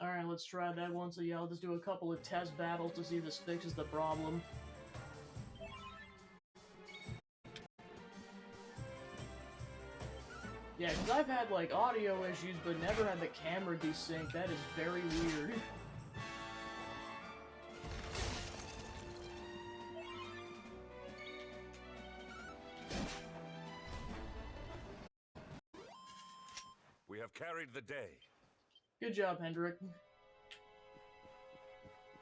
Alright, let's try that one. So yeah, I'll just do a couple of test battles to see if this fixes the problem. Yeah, because I've had, like, audio issues, but never had the camera desync. That is very weird. We have carried the day. Good job, Hendrik. Alright,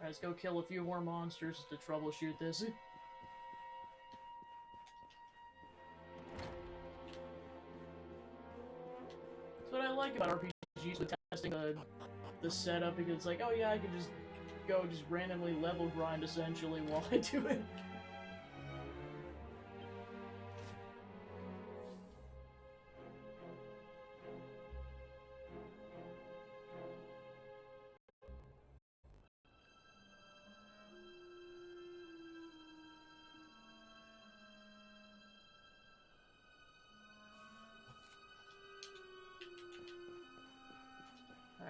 let's go kill a few more monsters to troubleshoot this. That's what I like about RPGs with testing the setup, because it's like, oh yeah, I can just go just randomly level grind, essentially, while I do it.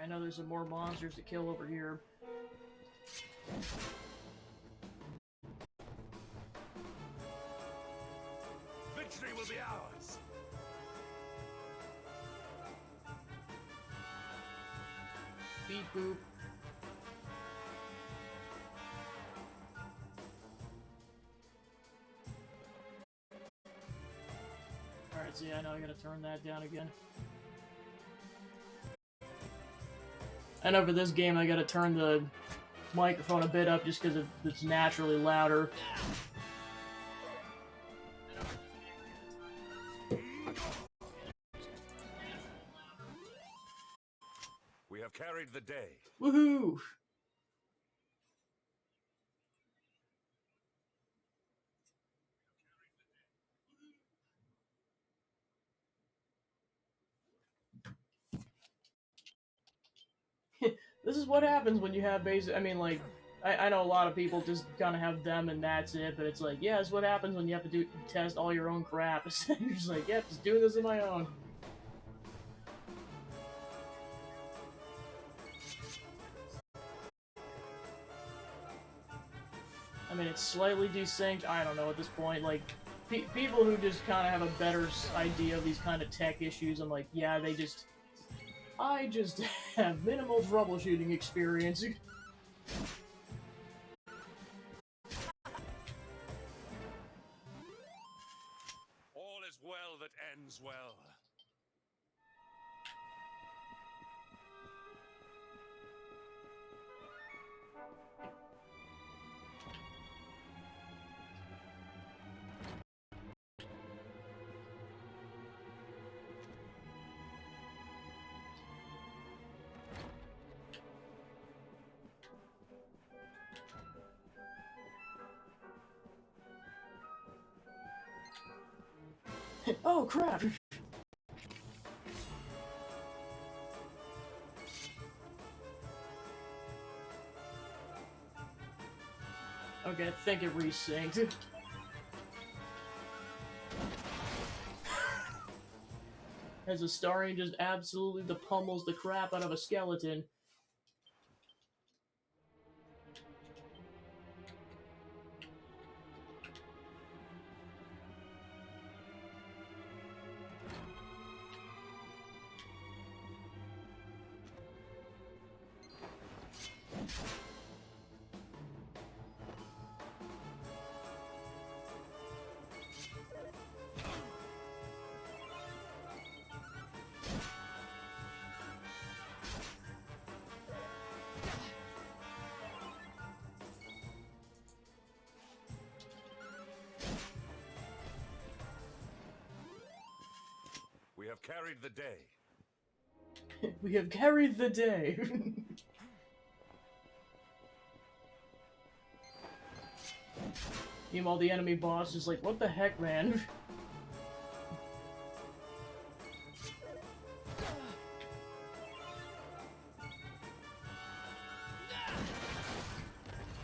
I know there's some more monsters to kill over here. Victory will be ours! Beep boop. Alright, so yeah, I know I gotta turn that down again. I know for this game I gotta turn the microphone a bit up just because it's naturally louder. We have carried the day. Woohoo! This is what happens when you have basic. I mean, like, I know a lot of people just kind of have them and that's it, but it's like, yeah, it's what happens when you have to test all your own crap. You're just like, yeah, just doing this on my own. I mean, it's slightly desynced. I don't know at this point. Like, people who just kind of have a better idea of these kind of tech issues, I'm like, yeah, I just have minimal troubleshooting experience. All is well that ends well. Oh, crap! Okay, I think it resynced. As Astarion just absolutely pummels the crap out of a skeleton. We have carried the day. We have carried the day. Meanwhile, the enemy boss is like, what the heck, man?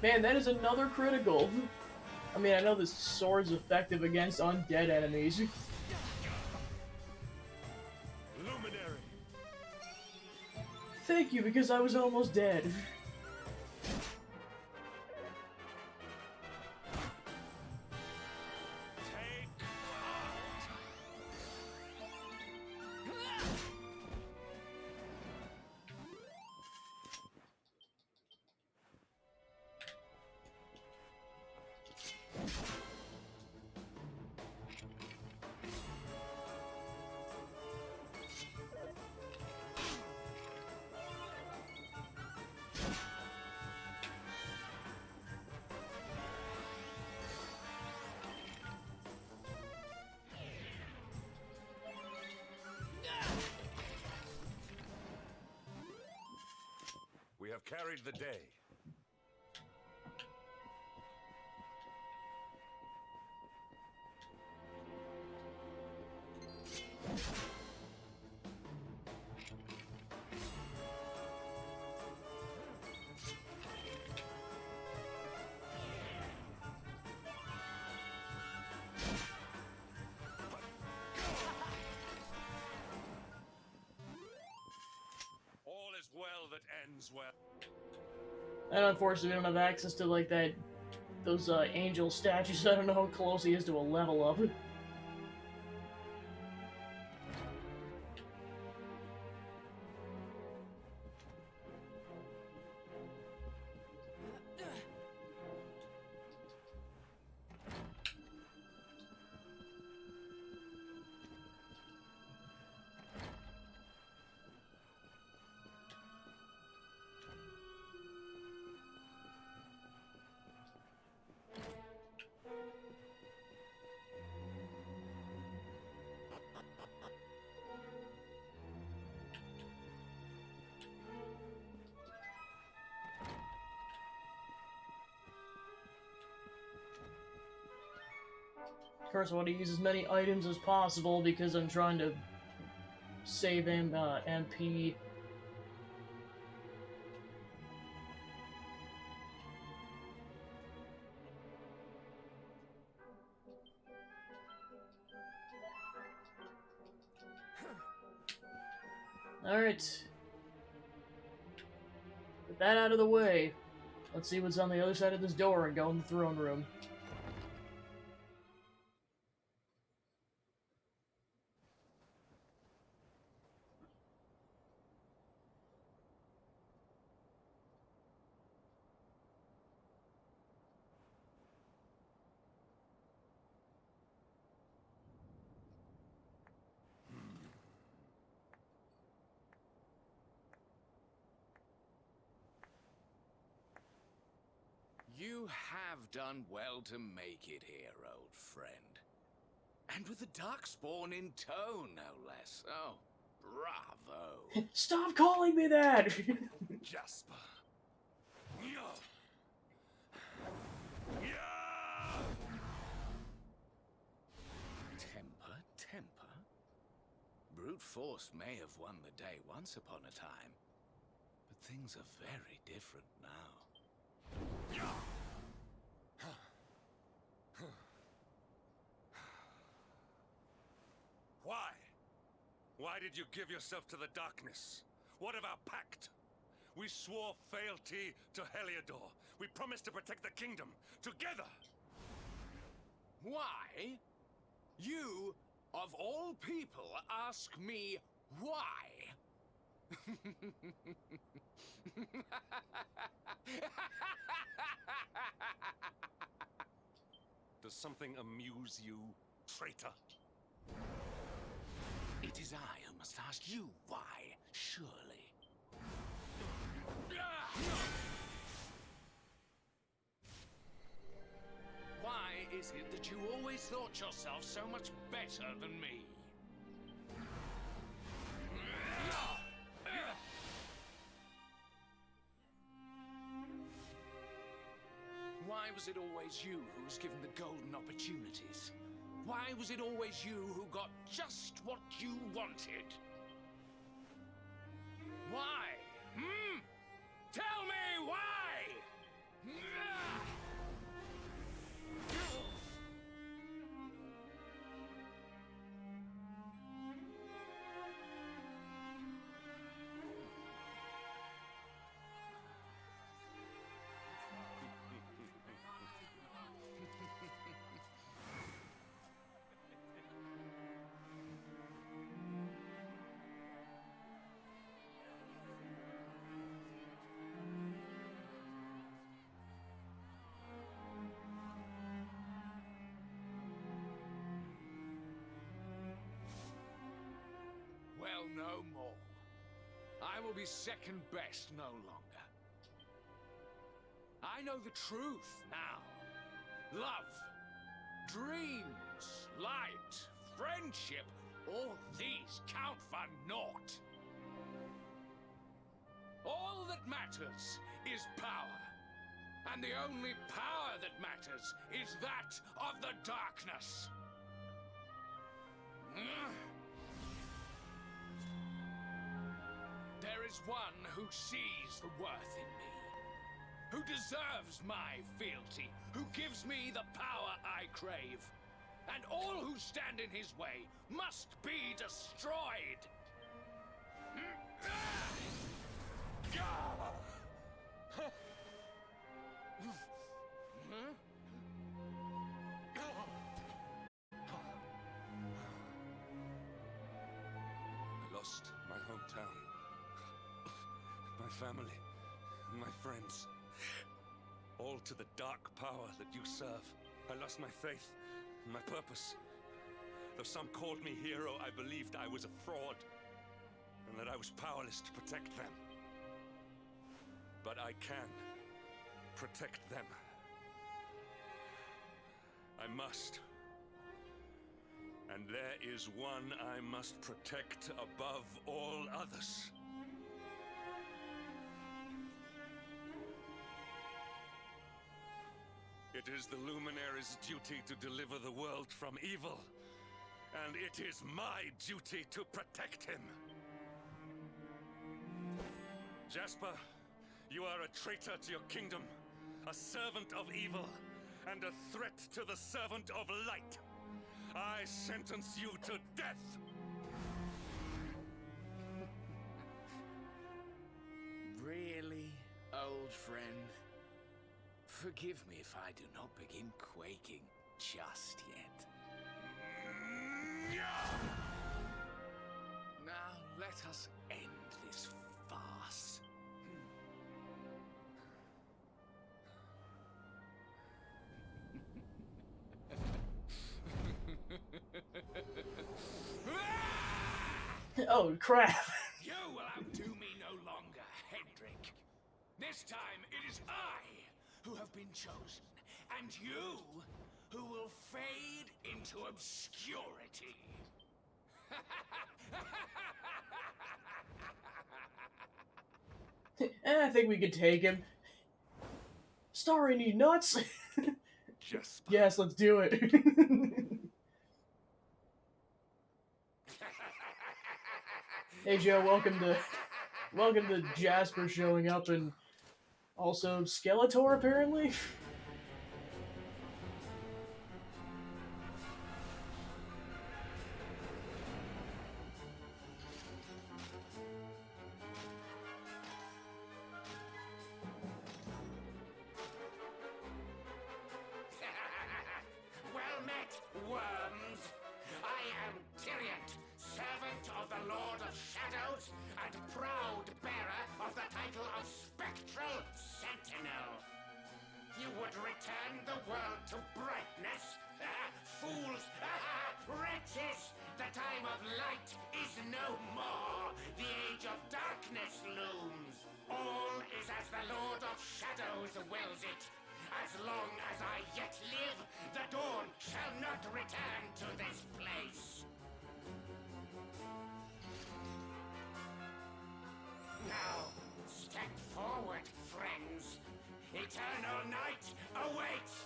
Man, that is another critical. I mean, I know this sword's effective against undead enemies. Thank you, because I was almost dead. Take heart. We have carried the day. All is well that ends well. And unfortunately, we don't have access to, like, those angel statues. I don't know how close he is to a level up. Of course, I want to use as many items as possible because I'm trying to save MP. Alright. With that out of the way, let's see what's on the other side of this door and go in the throne room. You have done well to make it here, old friend. And with the Darkspawn in tow, no less. Oh, bravo. Stop calling me that! Jasper. Yeah. Yeah. Temper, temper. Brute force may have won the day once upon a time, but things are very different now. Why? Why did you give yourself to the darkness? What of our pact? We swore fealty to Heliodor. We promised to protect the kingdom together. Why? You, of all people, ask me why? Does something amuse you, traitor? It is I who must ask you why, surely. Why is it that you always thought yourself so much better than me? Why was it always you who was given the golden opportunities? Why was it always you who got just what you wanted? Why? Hmm? Tell me why! I will be second best no longer. I know the truth now. Love, dreams, light, friendship, all these count for naught. All that matters is power. And the only power that matters is that of the darkness. There is one who sees the worth in me, who deserves my fealty, who gives me the power I crave. And all who stand in his way must be destroyed. I lost my hometown, my family, my friends, all to the dark power that you serve. I lost my faith, my purpose. Though some called me hero, I believed I was a fraud, and that I was powerless to protect them. But I can protect them. I must. And there is one I must protect above all others. It is the Luminary's duty to deliver the world from evil, and it is my duty to protect him. Jasper, you are a traitor to your kingdom, a servant of evil, and a threat to the servant of light. I sentence you to death! Really, old friend? Forgive me if I do not begin quaking just yet. Now let us end this farce. Oh, crap. You will outdo me no longer, Hendrik. This time it is I who have been chosen, and you who will fade into obscurity. I think we could take him. Starry, you nuts? Jasper. Yes, let's do it. Hey Joe, welcome to Jasper showing up, and also Skeletor apparently. Well met, worms. I am Tyriant, servant of the Lord of Shadows, and proud bearer of the title of Spectral Sentinel. You would return the world to brightness? Fools! Wretches! The time of light is no more. The age of darkness looms. All is as the Lord of Shadows wills it. As long as I yet live, the dawn shall not return to this place. Now, step forward, friends. Eternal night awaits!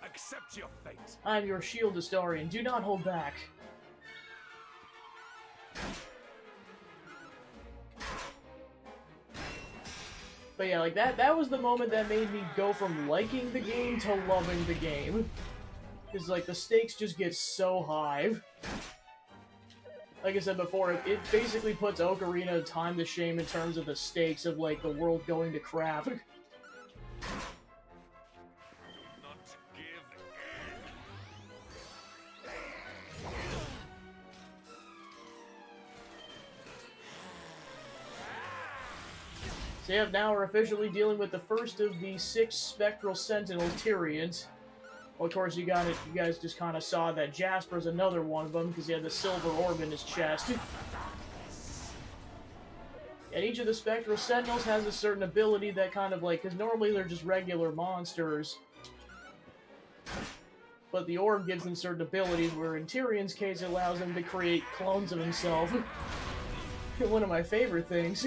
Accept your fate. I'm your shield historian. Do not hold back. But yeah, like that was the moment that made me go from liking the game to loving the game. Because like the stakes just get so high. Like I said before, it basically puts Ocarina Time to shame in terms of the stakes of like the world going to crap. Not give in. So yeah, now we're officially dealing with the first of the 6 Spectral Sentinel Tyrians. Well, of course, you guys just kind of saw that Jasper's another one of them, because he had the silver orb in his chest. And each of the Spectral Sentinels has a certain ability that kind of like, because normally they're just regular monsters, but the orb gives them certain abilities, where in Tyrion's case it allows him to create clones of himself. One of my favorite things.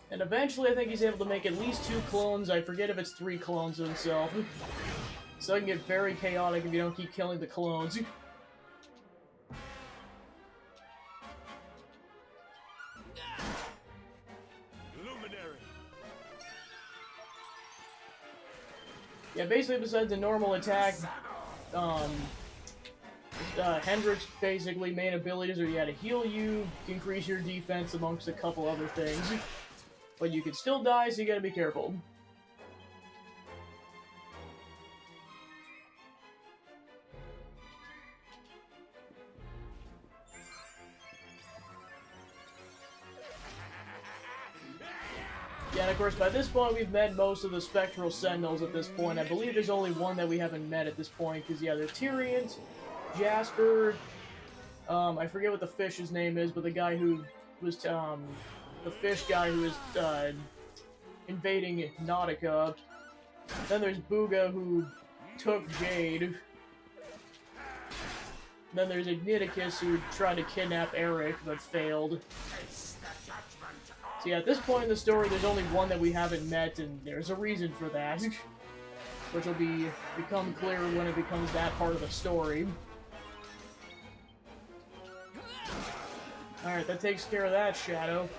And eventually I think he's able to make at least 2 clones, I forget if it's 3 clones of himself. So it can get very chaotic if you don't keep killing the clones. Yeah, basically besides the normal attack, Hendrick's basically main abilities are to heal you, increase your defense, amongst a couple other things. But you can still die, so you gotta be careful. Yeah, and of course, by this point, we've met most of the Spectral Sentinels at this point. I believe there's only one that we haven't met at this point, because, yeah, there's Tyrion, Jasper, I forget what the fish's name is, but the guy who was, the fish guy who was, invading Nautica. Then there's Booga, who took Jade. Then there's Igniticus, who tried to kidnap Eric, but failed. So yeah, at this point in the story, there's only one that we haven't met, and there's a reason for that. Which will become clear when it becomes that part of the story. Alright, that takes care of that, Shadow.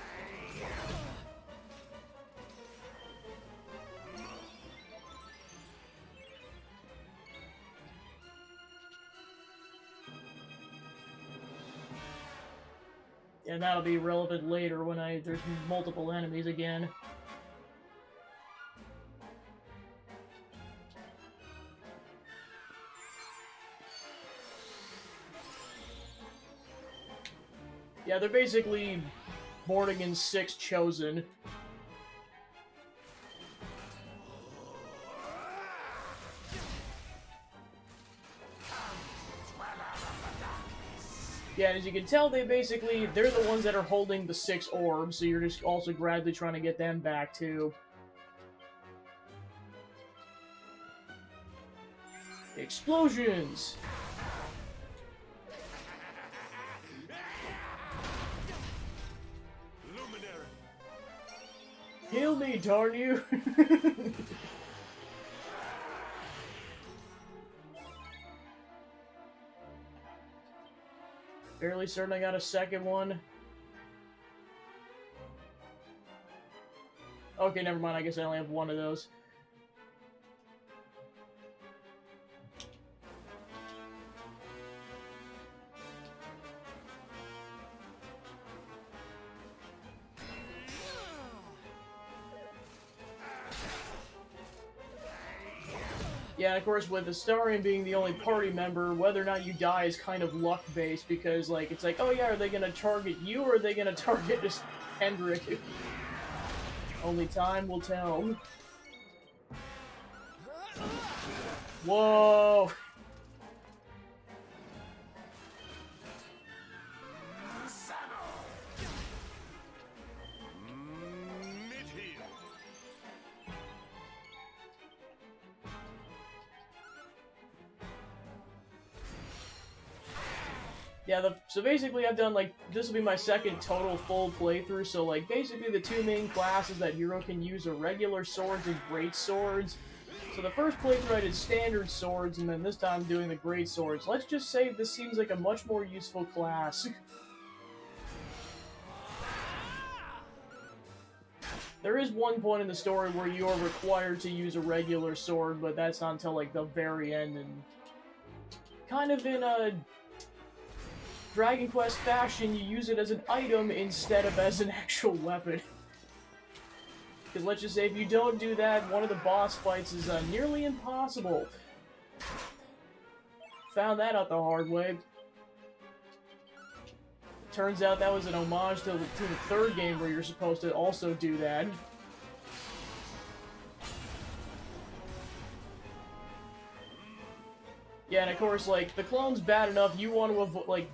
And that'll be relevant later when there's multiple enemies again. Yeah, they're basically Mordenkainen's 6 chosen. Yeah, and as you can tell, they're the ones that are holding the 6 orbs, so you're just also gradually trying to get them back, too. Explosions! Luminary. Heal me, darn you! Fairly certain I got a second one. Okay, never mind. I guess I only have one of those. Yeah, of course, with Astarion being the only party member, whether or not you die is kind of luck-based, because, like, it's like, oh yeah, are they gonna target you, or are they gonna target just Hendrik? Only time will tell. Whoa! Yeah, so basically I've done, like, this will be my second total full playthrough, so, like, basically the 2 main classes that Hero can use are regular swords and great swords. So the first playthrough I did standard swords, and then this time I'm doing the great swords. Let's just say this seems like a much more useful class. There is one point in the story where you are required to use a regular sword, but that's not until, like, the very end, and kind of in a Dragon Quest fashion, you use it as an item instead of as an actual weapon. Because let's just say if you don't do that, one of the boss fights is nearly impossible. Found that out the hard way. Turns out that was an homage to the third game where you're supposed to also do that. Yeah, and of course, like, the clone's bad enough, you want to avoid, like,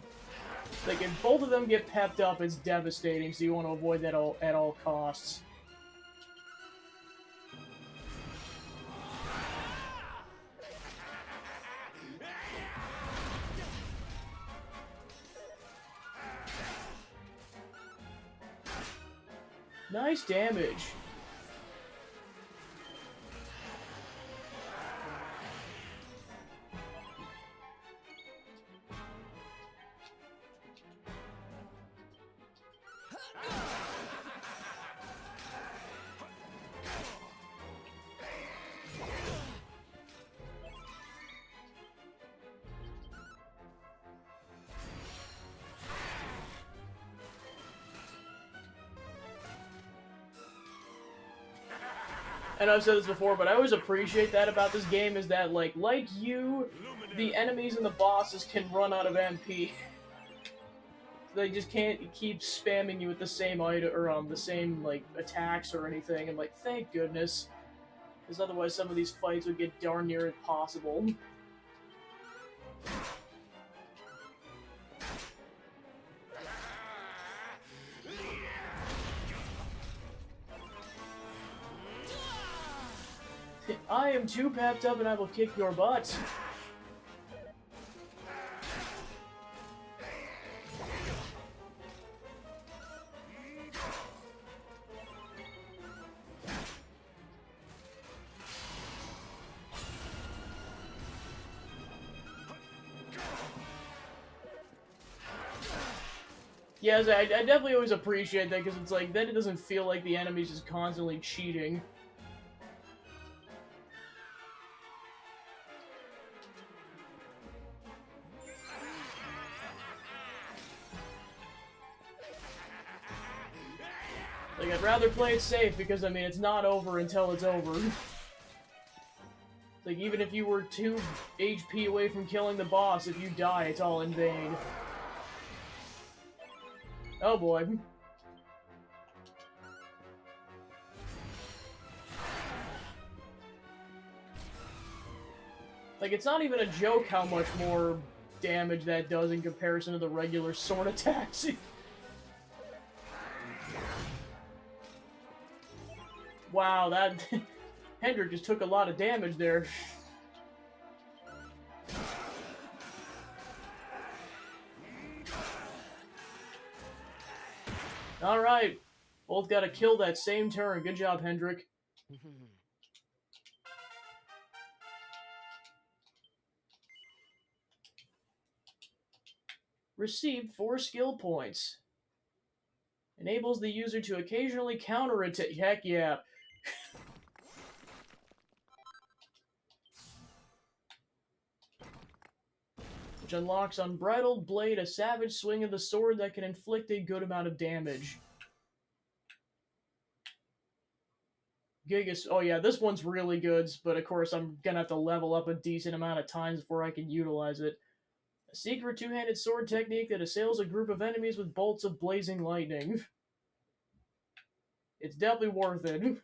if both of them get pepped up, it's devastating, so you want to avoid that at all costs. Nice damage. And I've said this before, but I always appreciate that about this game is that, like you, the enemies and the bosses can run out of MP. They just can't keep spamming you with the same item or the same like attacks or anything. And like, thank goodness, because otherwise some of these fights would get darn near impossible. I am too pepped up and I will kick your butt. Yes, I definitely always appreciate that because it's like, then it doesn't feel like the enemy's just constantly cheating. Like, I'd rather play it safe because, I mean, it's not over until it's over. Like, even if you were 2 HP away from killing the boss, if you die, it's all in vain. Oh boy. Like, it's not even a joke how much more damage that does in comparison to the regular sword attacks. Wow, that... Hendrik just took a lot of damage there. Alright. Both gotta kill that same turn. Good job, Hendrik. Received 4 skill points. Enables the user to occasionally counter-attack. Heck yeah. Which unlocks Unbridled Blade, a savage swing of the sword that can inflict a good amount of damage. Gigas. Oh yeah, this one's really good, but of course I'm gonna have to level up a decent amount of times before I can utilize it. A secret two-handed sword technique that assails a group of enemies with bolts of blazing lightning. It's definitely worth it.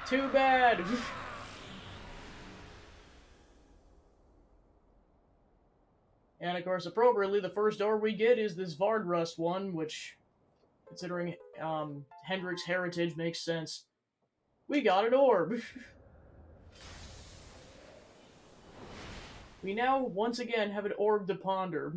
Too bad! And of course, appropriately, the first orb we get is this Vardrust one, which, considering Hendrik's heritage, makes sense. We got an orb! We now, once again, have an orb to ponder.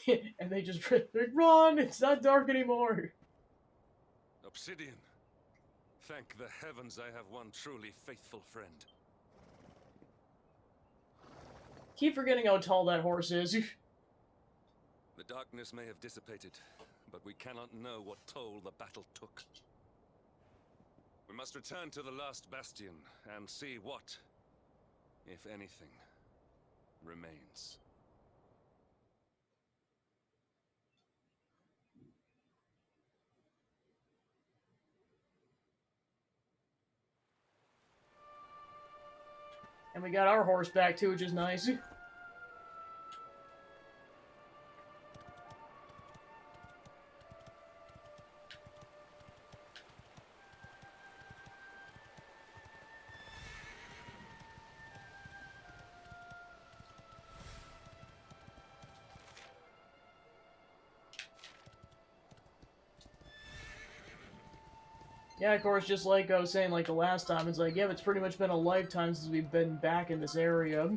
And they just run! It's not dark anymore! Obsidian. Thank the heavens I have one truly faithful friend. Keep forgetting how tall that horse is. The darkness may have dissipated, but we cannot know what toll the battle took. We must return to the last bastion and see what, if anything, remains. And we got our horse back too, which is nice. Yeah, of course, just like I was saying, like the last time, it's like, yeah, it's pretty much been a lifetime since we've been back in this area.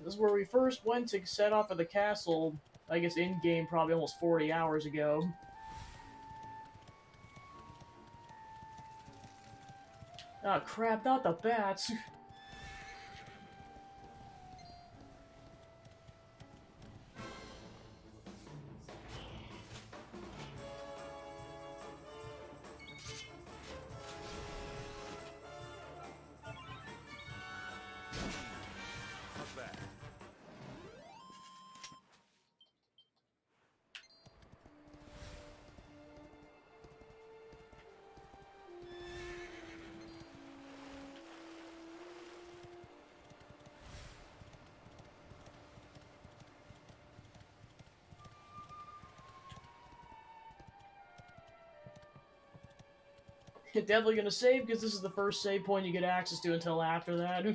This is where we first went to set off at the castle, I guess in-game probably almost 40 hours ago. Ah, crap, not the bats! Not bad. Definitely gonna save, because this is the first save point you get access to until after that.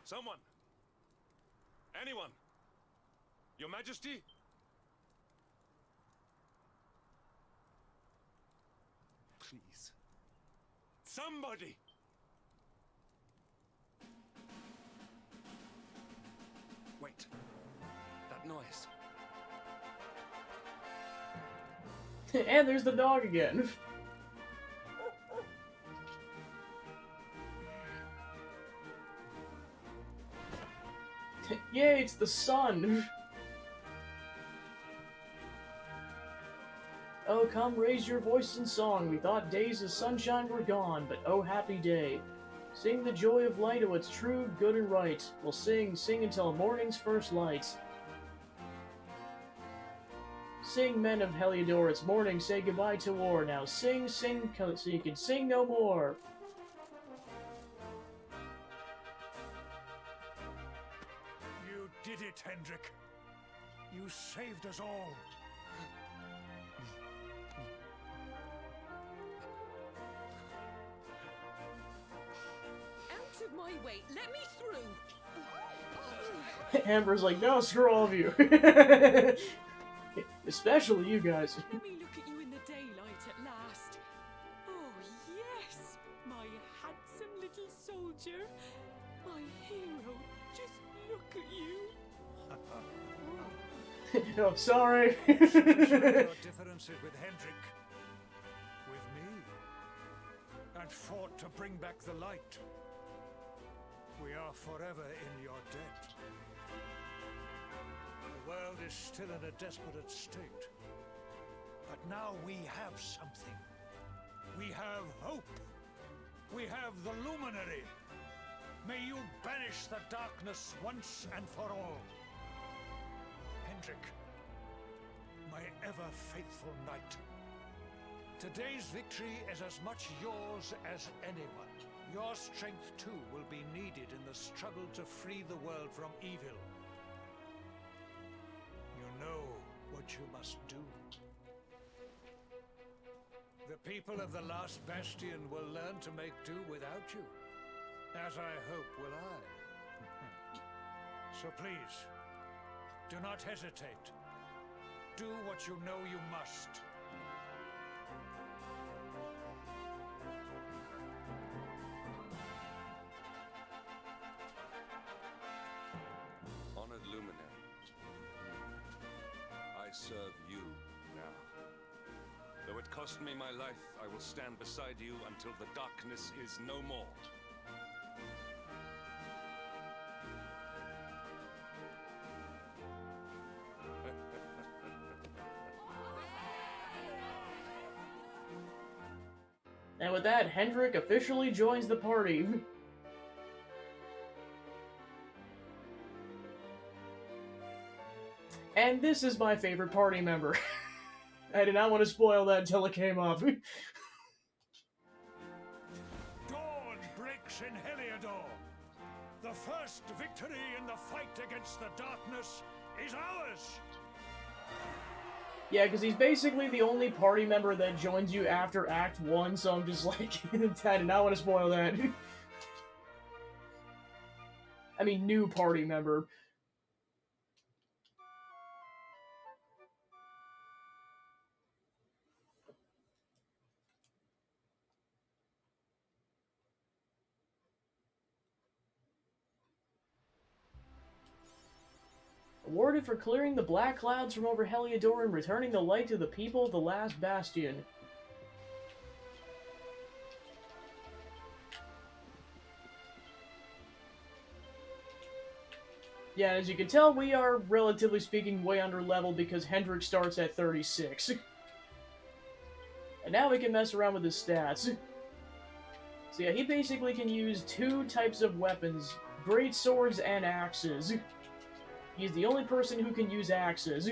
Someone! Anyone! Your Majesty? Please. Somebody! Wait. That noise. And there's the dog again. Yay, it's the sun! Oh, come raise your voice in song. We thought days of sunshine were gone, but oh, happy day. Sing the joy of light, oh, it's true, good and right. We'll sing, sing until morning's first light. Sing, men of Heliodor, it's morning, say goodbye to war. Now sing, sing, so you can sing no more. You did it, Hendrik. You saved us all. Out of my way! Let me through! Amber's like, no, screw all of you. Especially you guys. Let me look at you in the daylight at last. Oh, yes! My handsome little soldier. My hero. Just look at you. Oh, sorry. Your differences with Hendrik. With me. And fought to bring back the light. We are forever in your debt. The world is still in a desperate state. But now we have something. We have hope. We have the Luminary. May you banish the darkness once and for all. Hendrik, my ever-faithful knight. Today's victory is as much yours as anyone. Your strength, too, will be needed in the struggle to free the world from evil. You know what you must do. The people of the last bastion will learn to make do without you, as I hope will I. So please, do not hesitate. Do what you know you must. Honored Luminary, I serve you now. Though it cost me my life, I will stand beside you until the darkness is no more. And with that, Hendrik officially joins the party. And this is my favorite party member. I did not want to spoil that until it came up. Dawn breaks in Heliodor. The first victory in the fight against the darkness is ours. Yeah, because he's basically the only party member that joins you after Act 1, so I'm just like, I did not want to spoil that. I mean, new party member. Awarded for clearing the black clouds from over Heliodor and returning the light to the people of the last bastion. Yeah, as you can tell, we are, relatively speaking, way under level because Hendrik starts at 36. And now we can mess around with his stats. So yeah, he basically can use two types of weapons, great swords and axes. He's the only person who can use axes.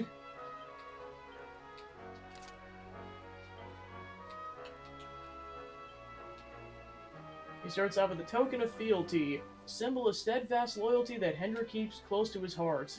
He starts out with a token of fealty, a symbol of steadfast loyalty that Hendrik keeps close to his heart.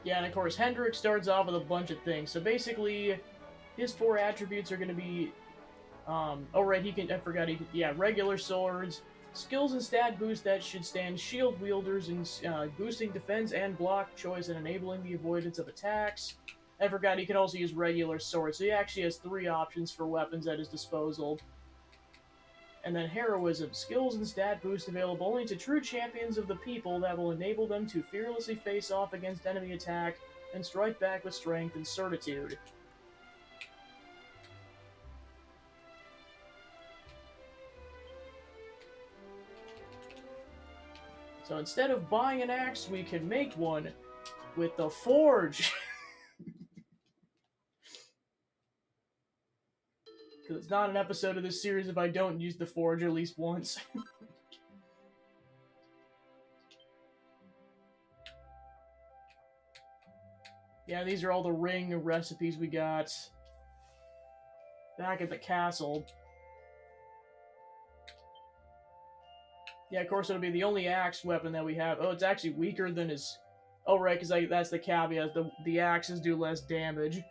Yeah, and of course, Hendrik starts off with a bunch of things. So basically, his 4 attributes are going to be Oh right, he can. I forgot he can. Yeah, regular swords. Skills and stat boost that should stand shield wielders in boosting defense and block choice and enabling the avoidance of attacks. I forgot he can also use regular swords, so he actually has 3 options for weapons at his disposal. And then Heroism. Skills and stat boost available only to true champions of the people that will enable them to fearlessly face off against enemy attack and strike back with strength and certitude. So instead of buying an axe, we can make one with the forge. Because it's not an episode of this series if I don't use the forge at least once. Yeah, these are all the ring recipes we got back at the castle. Yeah, of course it'll be the only axe weapon that we have. Oh, it's actually weaker than his... Oh, right, because that's the caveat. The axes do less damage.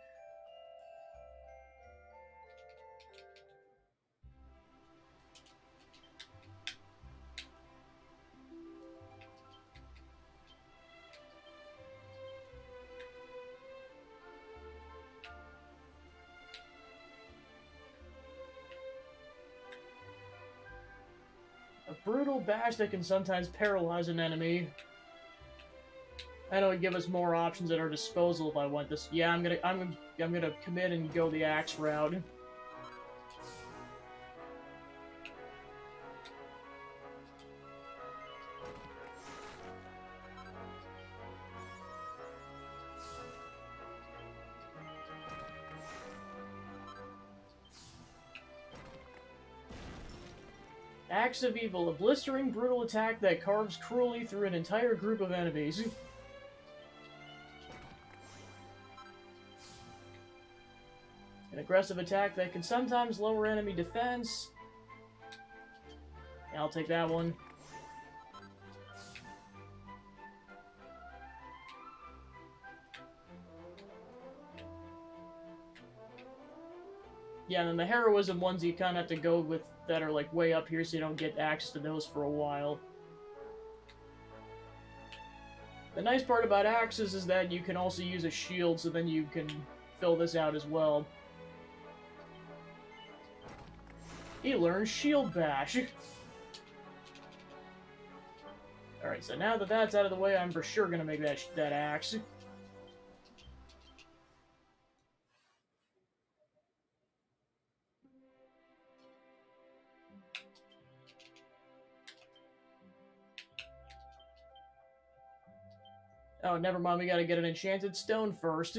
A brutal bash that can sometimes paralyze an enemy. I know it'd give us more options at our disposal if I want this. Yeah, I'm gonna commit and go the axe route. Axe of Evil, a blistering, brutal attack that carves cruelly through an entire group of enemies. An aggressive attack that can sometimes lower enemy defense. Yeah, I'll take that one. Yeah, and then the heroism ones you kind of have to go with that are like way up here so you don't get access to those for a while. The nice part about axes is that you can also use a shield, so then you can fill this out as well. He learns Shield Bash. Alright, so now that that's out of the way, I'm for sure gonna make that axe. Oh, never mind, we gotta get an enchanted stone first.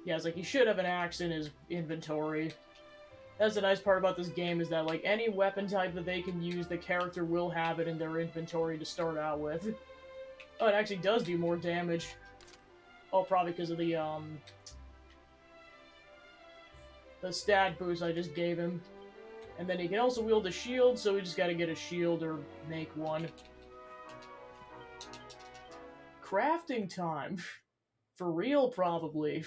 Yeah, it's like he should have an axe in his inventory. That's the nice part about this game, is that, like, any weapon type that they can use, the character will have it in their inventory to start out with. Oh, it actually does do more damage. Oh, probably because of the stat boost I just gave him. And then he can also wield a shield, so we just gotta get a shield or make one. Crafting time. For real, probably.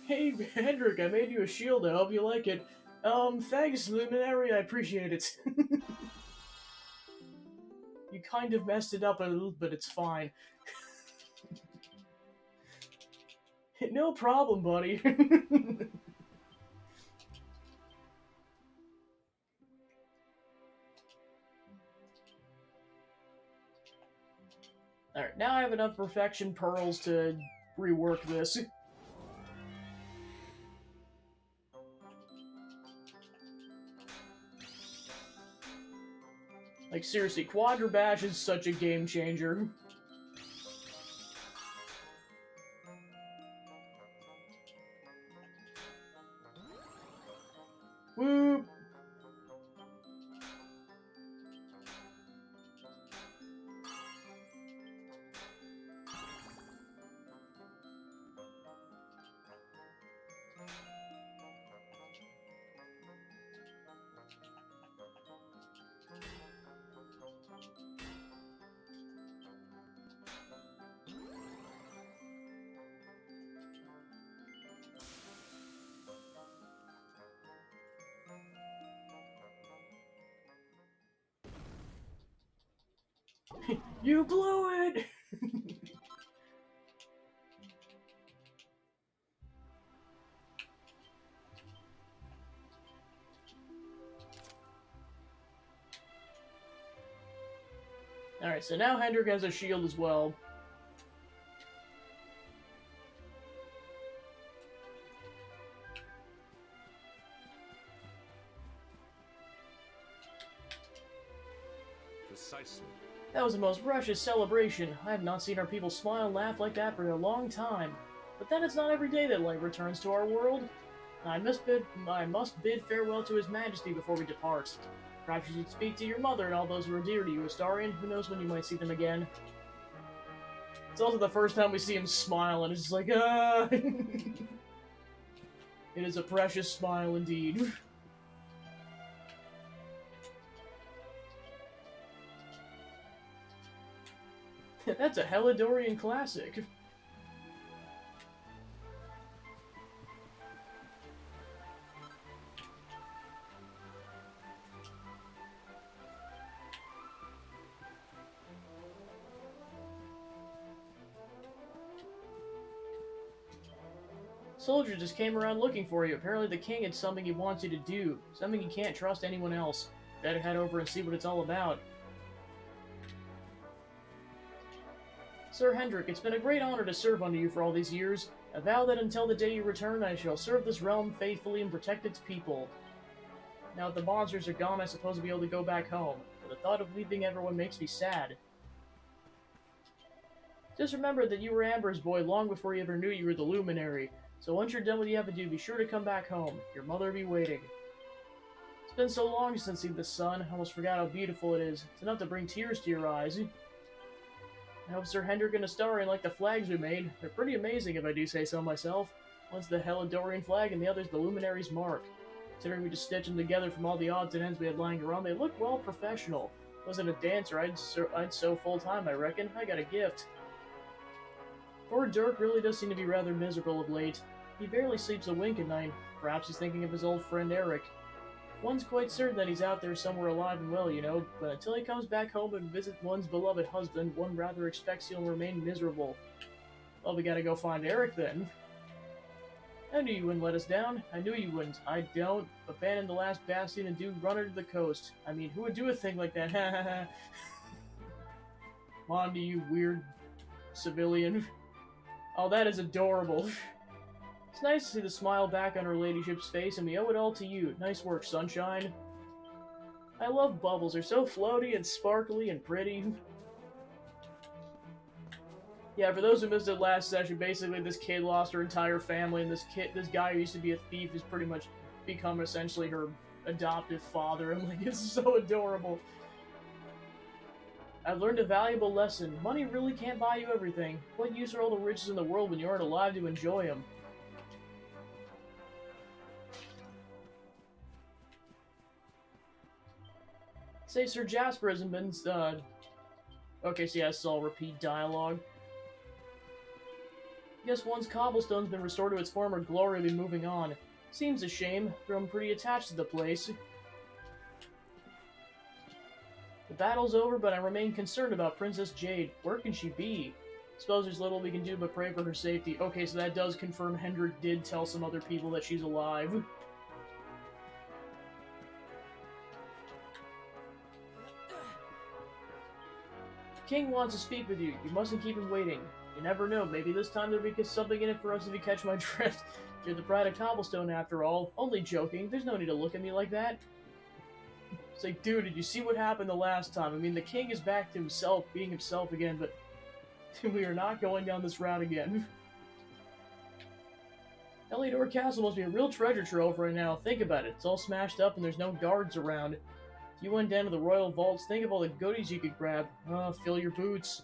Hey, Hendrik, I made you a shield. I hope you like it. Thanks, Luminary. I appreciate it. You kind of messed it up a little, but it's fine. No problem, buddy. Alright, now I have enough perfection pearls to rework this. Like, seriously, Quadra Bash is such a game changer. Whoop! You blew it! Alright, so now Hendrik has a shield as well. Precisely. That was the most rushous celebration. I have not seen our people smile and laugh like that for a long time. But then it's not every day that light returns to our world. I must bid farewell to His Majesty before we depart. Perhaps you should speak to your mother and all those who are dear to you, Astarion. Who knows when you might see them again. It's also the first time we see him smile, and it's just like, ah! It is a precious smile indeed. That's a Helidorian classic. Soldier just came around looking for you. Apparently the king had something he wants you to do. Something you can't trust anyone else. Better head over and see what it's all about. Sir Hendrik, it's been a great honor to serve under you for all these years. I vow that until the day you return, I shall serve this realm faithfully and protect its people. Now that the monsters are gone, I suppose I'll be able to go back home. But the thought of leaving everyone makes me sad. Just remember that you were Amber's boy long before you ever knew you were the Luminary. So once you're done what you have to do, be sure to come back home. Your mother will be waiting. It's been so long since I've seen the sun, I almost forgot how beautiful it is. It's enough to bring tears to your eyes. I hope Sir Hendrik and Astarion like the flags we made. They're pretty amazing if I do say so myself. One's the Helidorian flag and the other's the Luminary's mark. Considering we just stitched them together from all the odds and ends we had lying around, they look well professional. Wasn't a dancer, I'd sew full-time, I reckon. I got a gift. Poor Dirk really does seem to be rather miserable of late. He barely sleeps a wink at night. Perhaps he's thinking of his old friend Eric. One's quite certain that he's out there somewhere alive and well, you know, but until he comes back home and visits one's beloved husband, one rather expects he'll remain miserable. Well, we gotta go find Eric then. I knew you wouldn't let us down. I knew you wouldn't. I don't. Abandon the last bastion and do run her to the coast. I mean, who would do a thing like that? Ha ha ha. Mondi, you weird civilian. Oh, that is adorable. It's nice to see the smile back on her ladyship's face, and we owe it all to you. Nice work, Sunshine. I love bubbles. They're so floaty and sparkly and pretty. Yeah, for those who missed it last session, basically this kid lost her entire family, and this guy who used to be a thief has pretty much become essentially her adoptive father, and like, it's so adorable. I've learned a valuable lesson. Money really can't buy you everything. What use are all the riches in the world when you aren't alive to enjoy them? Say Sir Jasper hasn't been, okay, so yeah, this is all repeat dialogue. Guess once Cobblestone's been restored to its former glory, we'll be moving on. Seems a shame. Grown pretty attached to the place. The battle's over, but I remain concerned about Princess Jade. Where can she be? Suppose there's little we can do but pray for her safety. Okay, so that does confirm Hendrik did tell some other people that she's alive. king wants to speak with you. You mustn't keep him waiting. You never know. Maybe this time there'll be something in it for us if you catch my drift. You're the pride of Cobblestone after all. Only joking. There's no need to look at me like that. It's like, dude, did you see what happened the last time? I mean, the king is back to himself, being himself again, but we are not going down this route again. Heliodor Castle must be a real treasure trove right now. Think about it. It's all smashed up and there's no guards around. If you went down to the royal vaults, think of all the goodies you could grab. Fill your boots.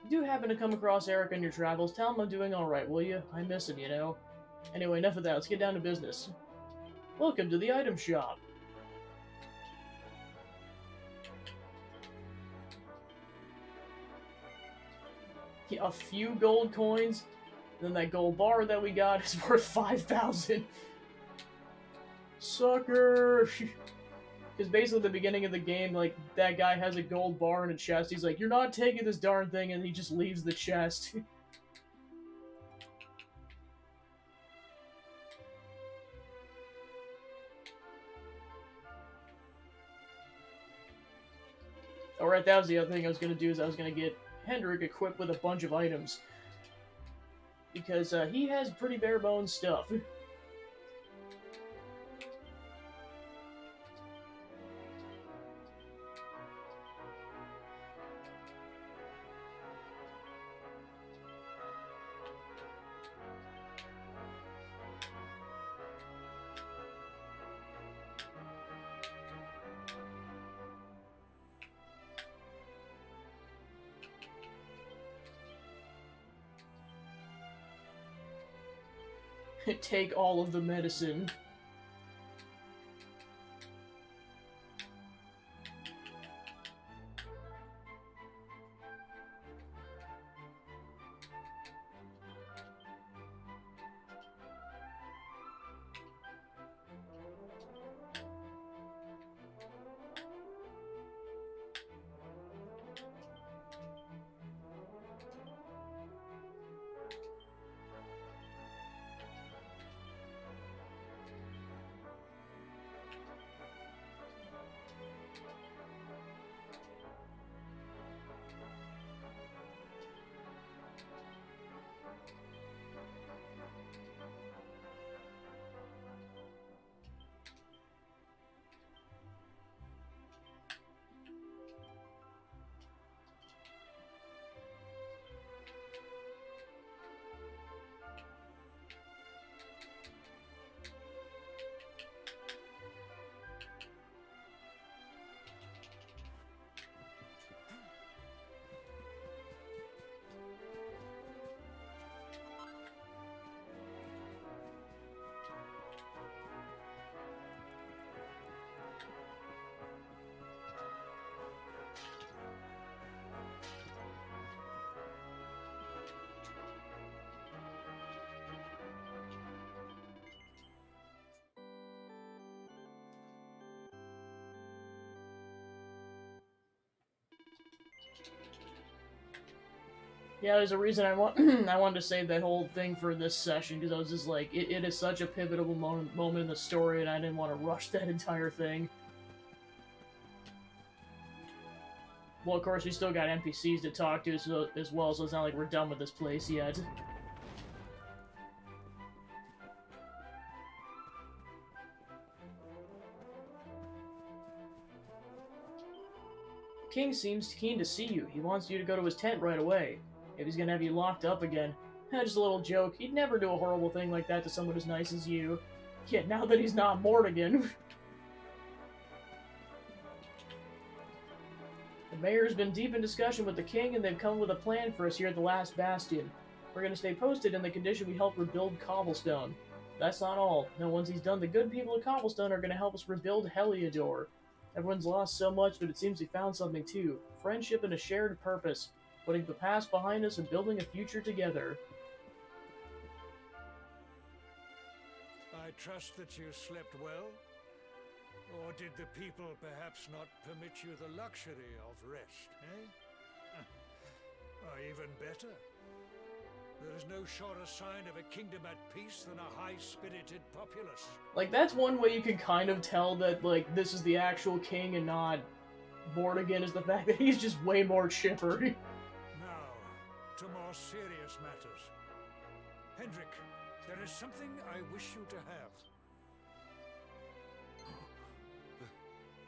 If you do happen to come across Eric on your travels, tell him I'm doing alright, will you? I miss him, you know. Anyway, enough of that. Let's get down to business. Welcome to the item shop. A few gold coins, then that gold bar that we got is worth 5,000. Sucker! Because basically at the beginning of the game, like, that guy has a gold bar in a chest. He's like, you're not taking this darn thing, and he just leaves the chest. Alright, that was the other thing I was going to do, is I was going to get Hendrik equipped with a bunch of items. Because he has pretty bare bones stuff. Take all of the medicine. Yeah, there's a reason I want I wanted to save that whole thing for this session, because I was just like, it is such a pivotal moment in the story, and I didn't want to rush that entire thing. Well, of course, we still got NPCs to talk to as well, so it's not like we're done with this place yet. King seems keen to see you. He wants you to go to his tent right away. If he's gonna have you locked up again. Just a little joke. He'd never do a horrible thing like that to someone as nice as you. Yeah, now that he's not Mortigan. The mayor's been deep in discussion with the king, and they've come with a plan for us here at the Last Bastion. We're gonna stay posted in the condition we help rebuild Cobblestone. That's not all. Now, once he's done, the good people of Cobblestone are gonna help us rebuild Heliodor. Everyone's lost so much, but it seems we found something too. Friendship and a shared purpose. Putting the past behind us and building a future together. I trust that you slept well? Or did the people perhaps not permit you the luxury of rest, eh? Or even better, There is no surer sign of a kingdom at peace than a high-spirited populace. Like, that's one way you can kind of tell that, like, this is the actual king and not Vortigern, is the fact that he's just way more chipper. Now, to more serious matters. Hendrik, there is something I wish you to have.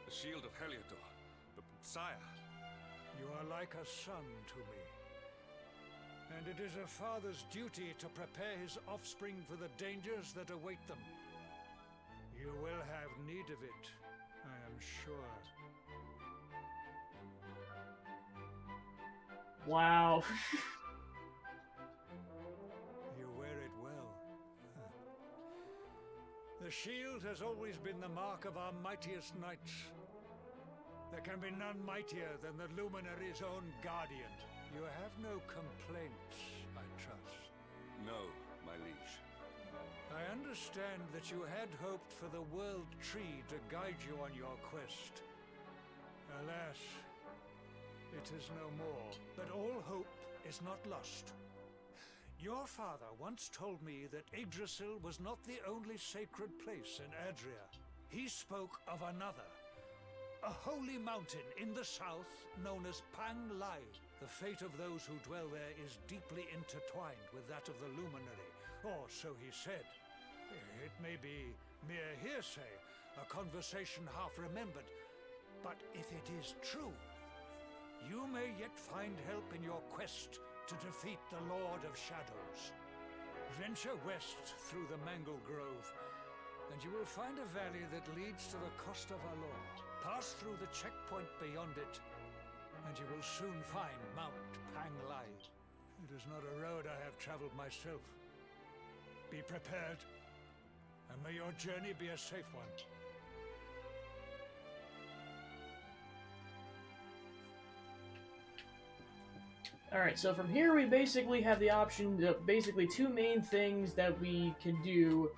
The shield of Heliodor. Sire. You are like a son to me. And it is a father's duty to prepare his offspring for the dangers that await them. You will have need of it, I am sure. Wow. You wear it well. The shield has always been the mark of our mightiest knights. There can be none mightier than the Luminary's own guardian. You have no complaints, I trust. No, my liege. I understand that you had hoped for the World Tree to guide you on your quest. Alas, it is no more. But all hope is not lost. Your father once told me that Yggdrasil was not the only sacred place in Adria. He spoke of another. A holy mountain in the south known as Panglai. The fate of those who dwell there is deeply intertwined with that of the Luminary, or so he said. It may be mere hearsay, a conversation half remembered, but if it is true, you may yet find help in your quest to defeat the Lord of Shadows. Venture west through the Mangle Grove, and you will find a valley that leads to the Coast of Alor. Pass through the checkpoint beyond it, and you will soon find Mount Panglai. It is not a road I have traveled myself. Be prepared, and may your journey be a safe one. Alright, so from here we basically have the option of basically two main things that we can do.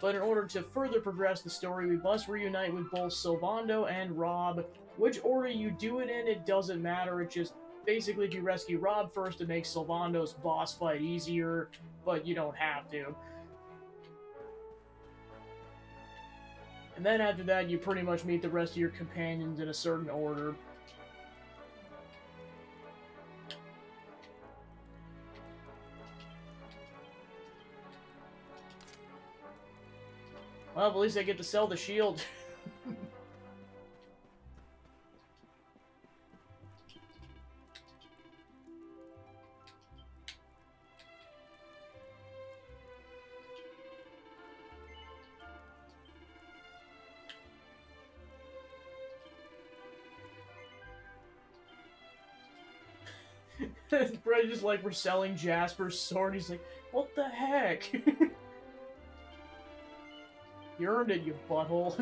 But in order to further progress the story, we must reunite with both Sylvando and Rob. Which order you do it in, it doesn't matter. It just, basically, if you rescue Rob first, it makes Sylvando's boss fight easier, but you don't have to. And then after that, you pretty much meet the rest of your companions in a certain order. Well, at least I get to sell the shield. Brett just like, we're selling Jasper's sword. He's like, what the heck? You earned it, you butthole.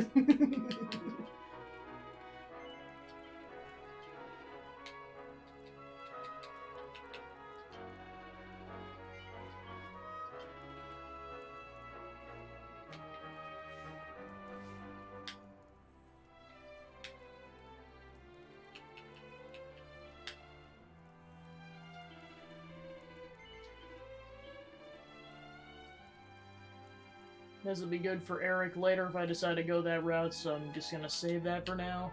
This will be good for Eric later if I decide to go that route, so I'm just gonna save that for now.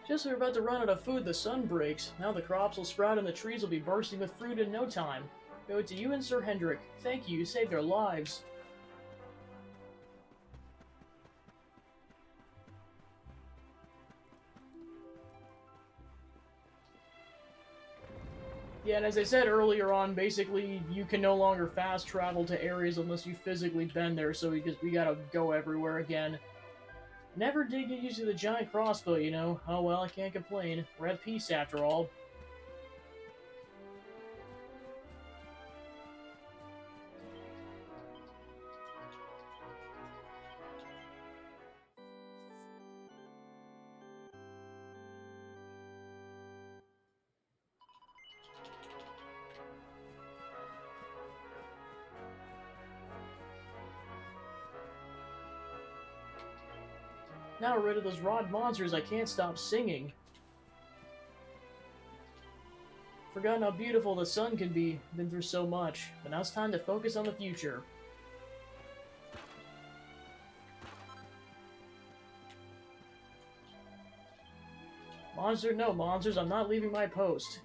Just as we're about to run out of food, the sun breaks. Now the crops will sprout and the trees will be bursting with fruit in no time. Go to you and Sir Hendrik. Thank you, you saved their lives. Yeah, and as I said earlier on, basically, you can no longer fast travel to areas unless you've physically been there, so we gotta go everywhere again. Never did get used to the giant crossbow, you know. Oh well, I can't complain. We're at peace after all. Now rid of those rod monsters, I can't stop singing. Forgotten how beautiful the sun can be. Been through so much, but now it's time to focus on the future. Monster, no monsters, I'm not leaving my post.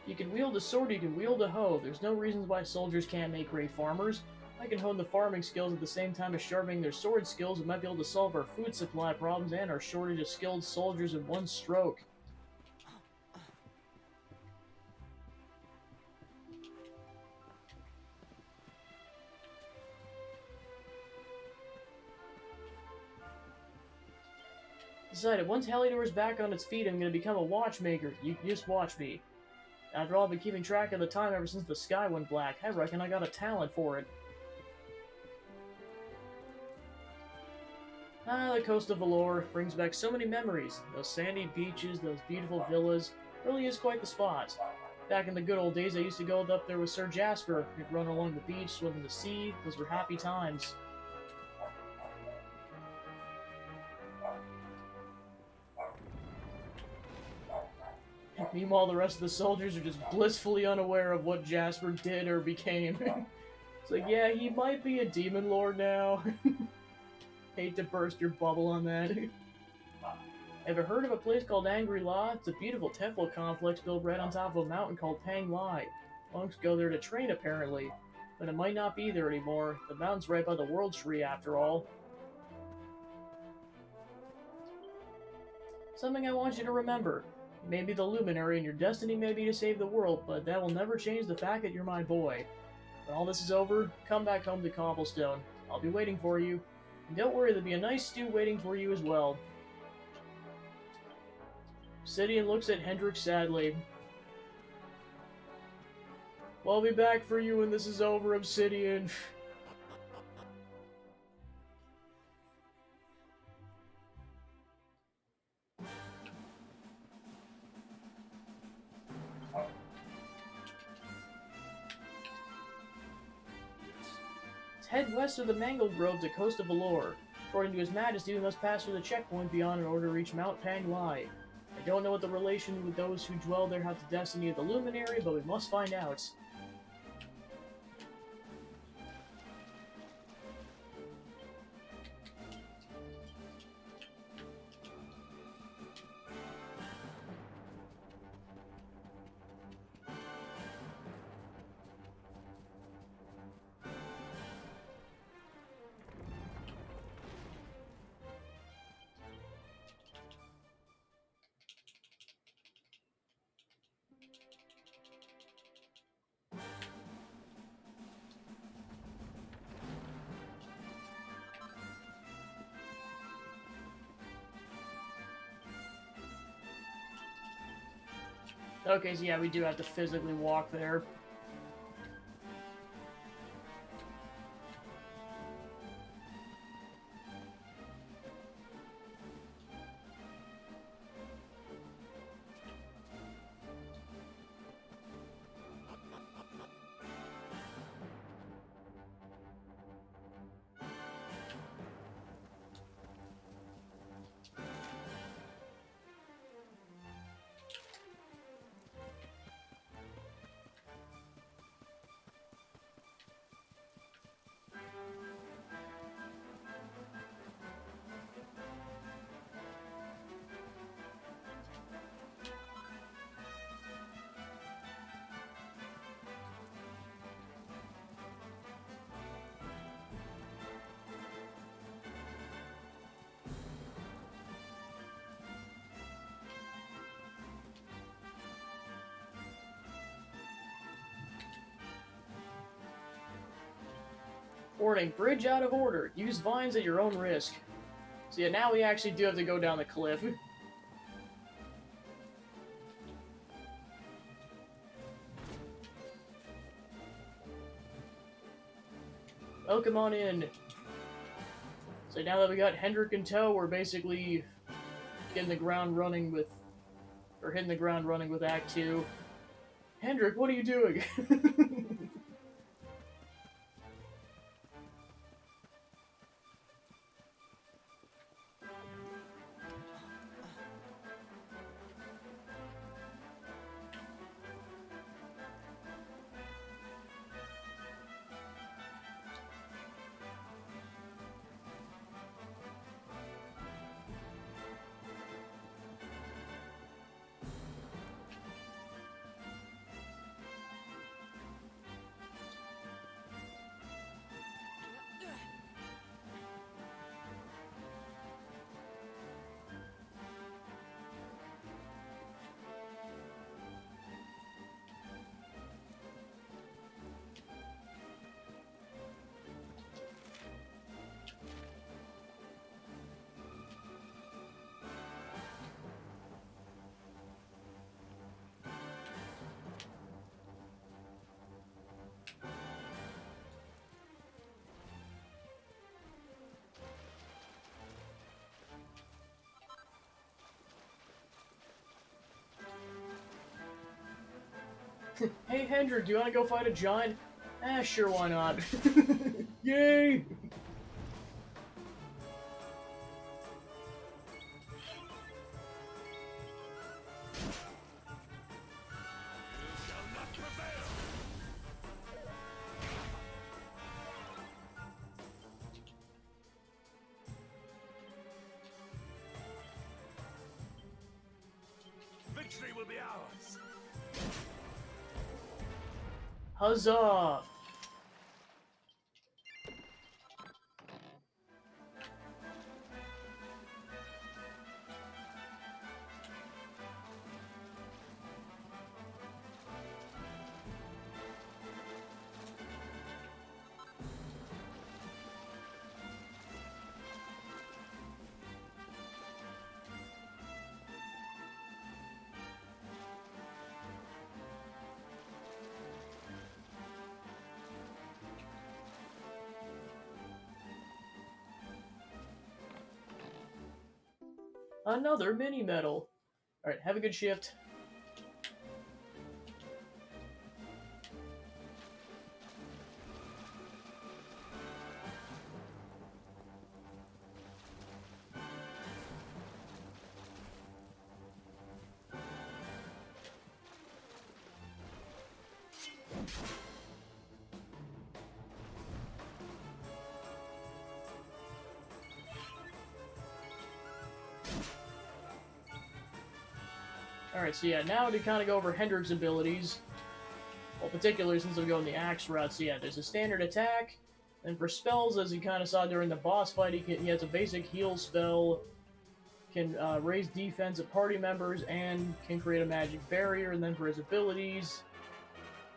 You can wield a sword, you can wield a hoe. There's no reasons why soldiers can't make great farmers. I can hone the farming skills at the same time as sharpening their sword skills. We might be able to solve our food supply problems and our shortage of skilled soldiers in one stroke. Decided, once Halidor is back on its feet, I'm going to become a watchmaker. You just watch me. After all, I've been keeping track of the time ever since the sky went black. I reckon I got a talent for it. Ah, the coast of Valor brings back so many memories. Those sandy beaches, those beautiful villas, really is quite the spot. Back in the good old days, I used to go up there with Sir Jasper. We'd run along the beach, swim in the sea. Those were happy times. Meanwhile, the rest of the soldiers are just blissfully unaware of what Jasper did or became. It's like, yeah, he might be a demon lord now. Hate to burst your bubble on that. Ever heard of a place called Angry La? It's a beautiful temple complex built right on top of a mountain called Pang Lai. Monks go there to train, apparently. But it might not be there anymore. The mountain's right by the World Tree, after all. Something I want you to remember. You may be the luminary and your destiny may be to save the world, but that will never change the fact that you're my boy. When all this is over, come back home to Cobblestone. I'll be waiting for you. And don't worry, there'll be a nice stew waiting for you as well. Obsidian looks at Hendrik sadly. I'll be back for you when this is over, Obsidian. Head west of the Mangle Grove to coast of Valor. According to His Majesty, we must pass through the checkpoint beyond in order to reach Mount Pang Lai. I don't know what the relation with those who dwell there have to destiny of the Luminary, but we must find out. Okay, so yeah, we do have to physically walk there. Warning, bridge out of order. Use vines at your own risk. So yeah, now we actually do have to go down the cliff. Welcome on in. So now that we got Hendrik in tow, we're basically getting the ground running with, or hitting the ground running with Act 2. Hendrik, what are you doing? Hey Hendrik, do you want to go fight a giant? Sure, why not? Yay! Victory will be ours. Huzzah! Another mini medal. Alright, have a good shift. Alright, so yeah, now to kind of go over Hendrik's abilities. Well, particularly since I'm going the axe route, so yeah, there's a standard attack, and for spells, as you kind of saw during the boss fight, he has a basic heal spell, can raise defense of party members, and can create a magic barrier, and then for his abilities,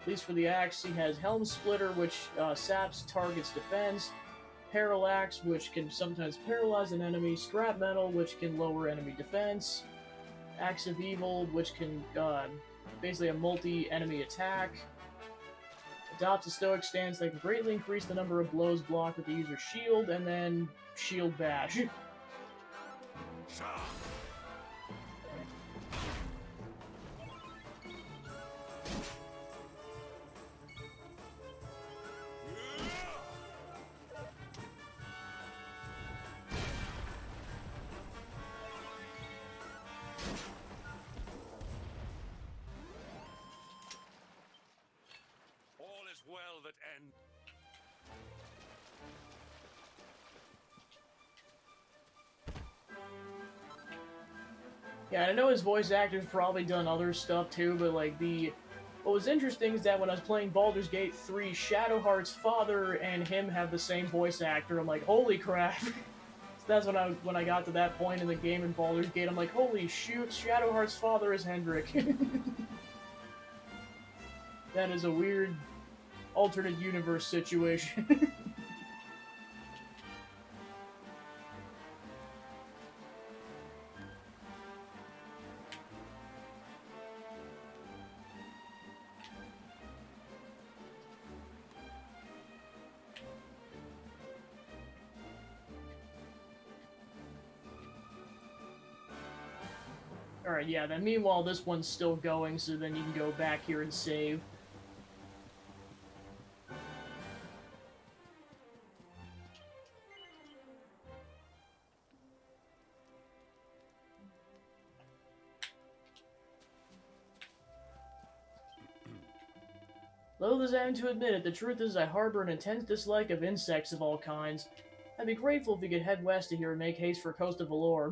at least for the axe, he has Helm Splitter, which saps target's defense, Parallax, which can sometimes paralyze an enemy, Scrap Metal, which can lower enemy defense, Axe of Evil, which can basically a multi-enemy attack. Adopts a stoic stance that can greatly increase the number of blows blocked with the user's shield, and then Shield Bash. All is well that ends. Yeah, I know his voice actor's probably done other stuff too, but like what was interesting is that when I was playing Baldur's Gate 3, Shadowheart's father and him have the same voice actor. I'm like, holy crap. So that's when I got to that point in the game in Baldur's Gate, I'm like, holy shoot, Shadowheart's father is Hendrik. That is a weird alternate universe situation. Alright, yeah, then meanwhile this one's still going, so then you can go back here and save. Loath as I am to admit it, the truth is I harbor an intense dislike of insects of all kinds. I'd be grateful if you could head west to here and make haste for Coast of Valor.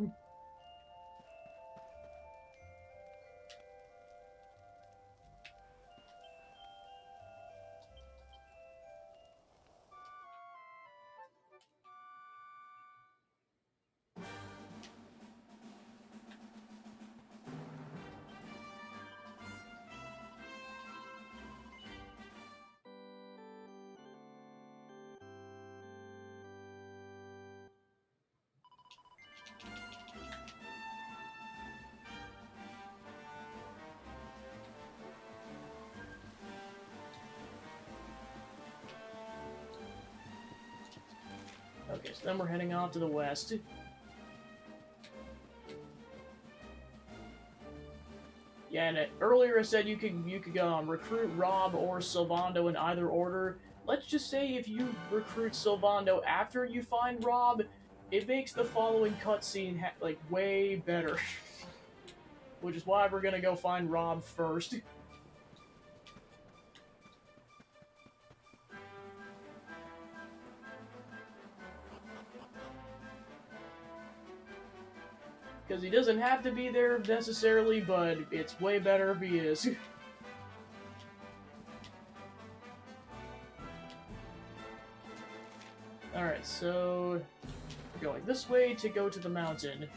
Okay, so then we're heading off to the west. Yeah, and earlier I said you could recruit Rob or Sylvando in either order. Let's just say if you recruit Sylvando after you find Rob, it makes the following cutscene like way better. Which is why we're gonna go find Rob first. Because he doesn't have to be there necessarily, but it's way better if he is. Alright, so we're going this way to go to the mountain.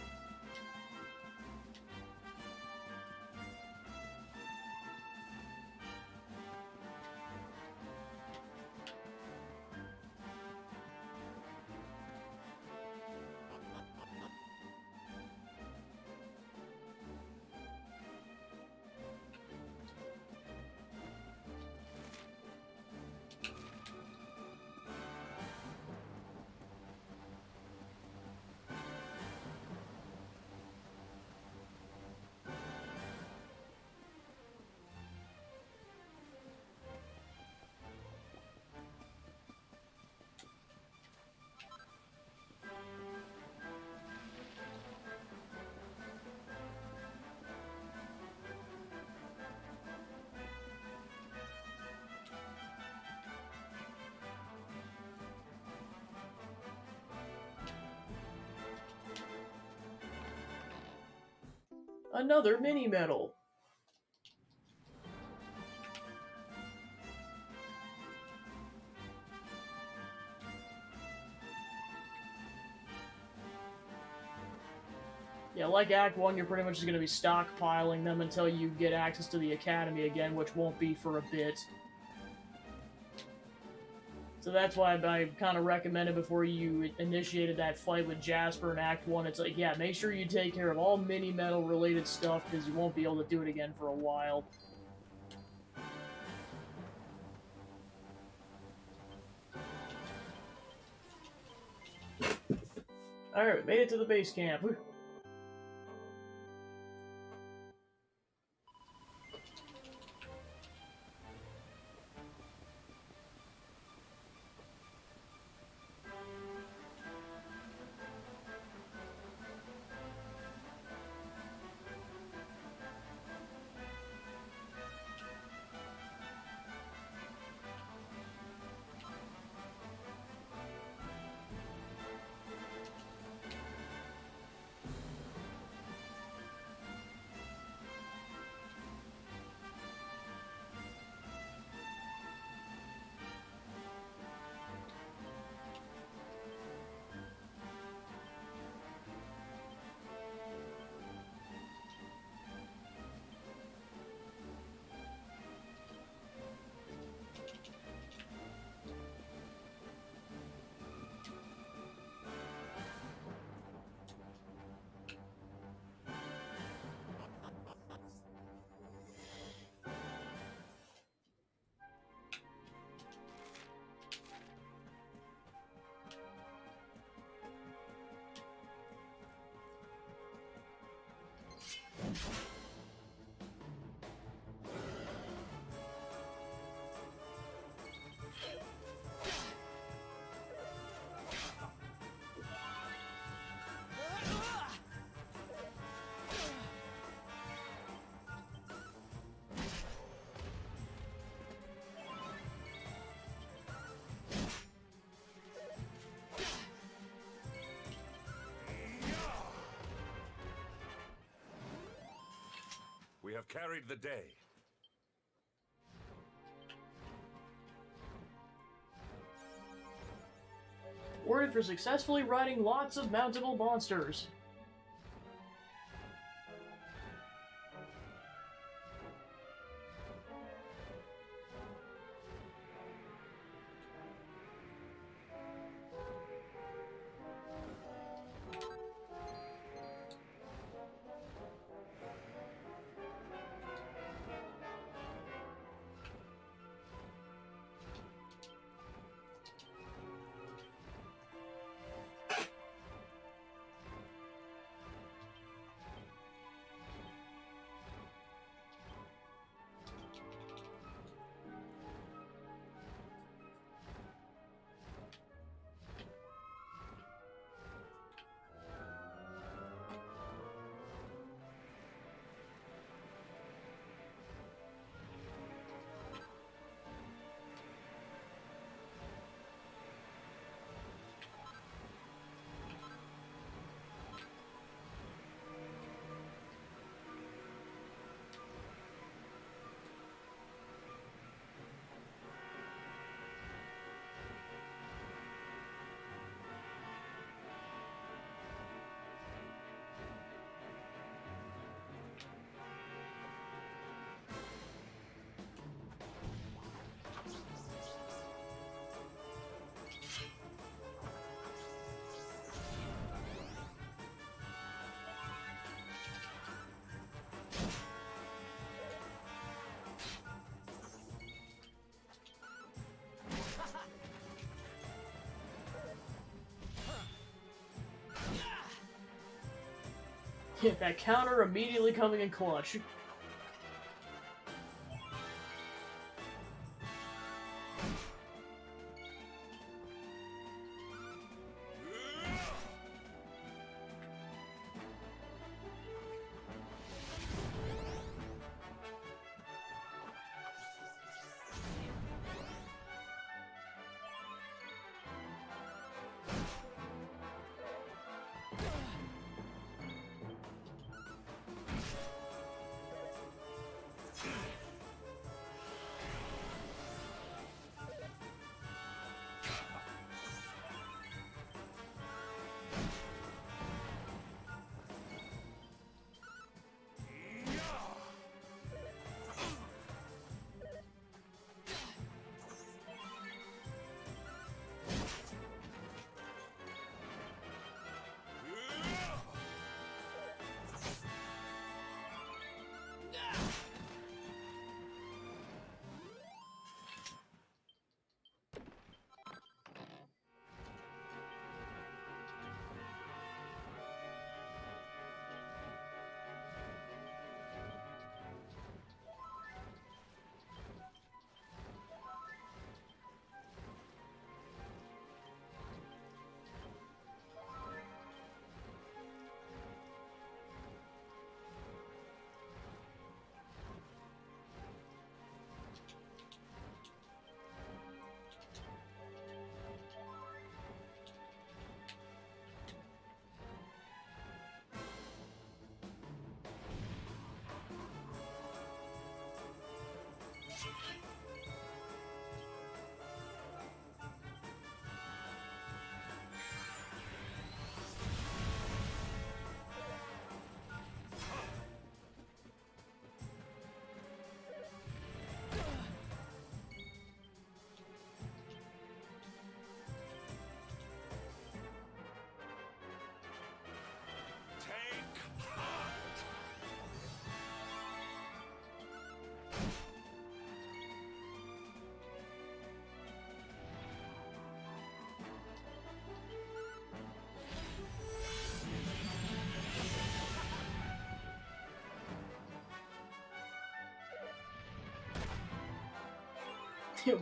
Another mini-medal! Yeah, like Act 1, you're pretty much just going to be stockpiling them until you get access to the Academy again, which won't be for a bit. So that's why I kind of recommended before you initiated that fight with Jasper in Act 1, it's like, yeah, make sure you take care of all mini-medal related stuff, because you won't be able to do it again for a while. Alright, made it to the base camp. have carried the day. Awarded for successfully riding lots of mountable monsters. That counter immediately coming in clutch.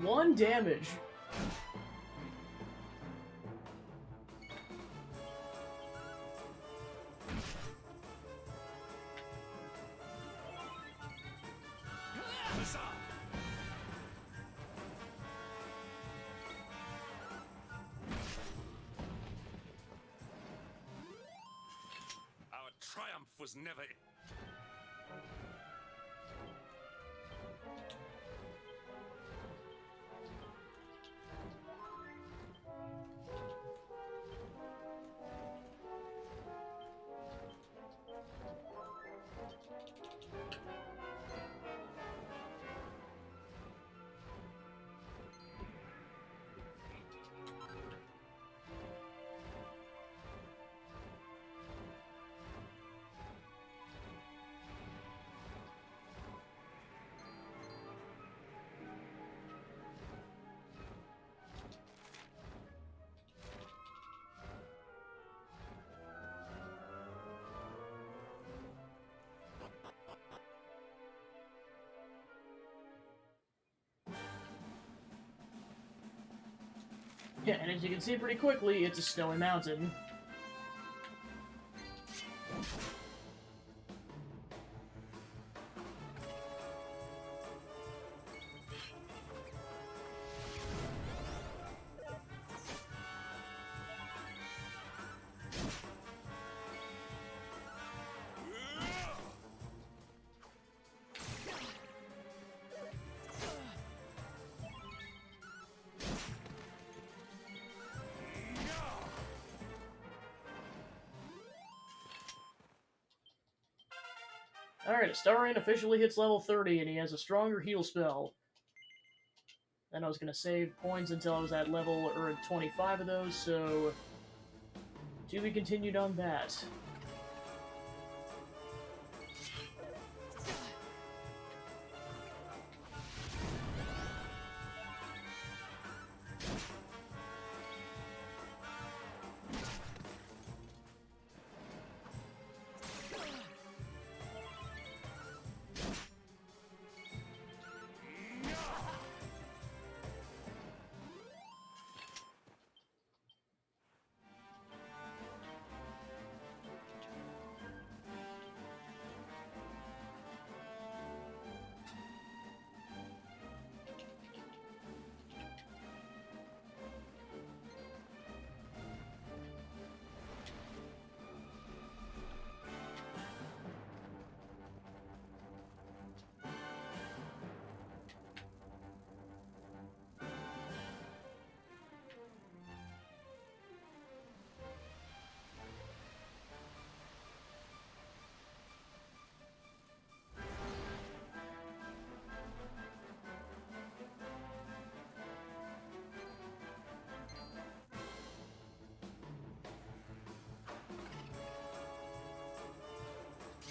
One damage. Our triumph was never... Yeah, and as you can see pretty quickly, it's a snowy mountain. Alright, Astarion officially hits level 30, and he has a stronger heal spell. Then I was going to save points until I was at level, or 25 of those, so... to be continued on that.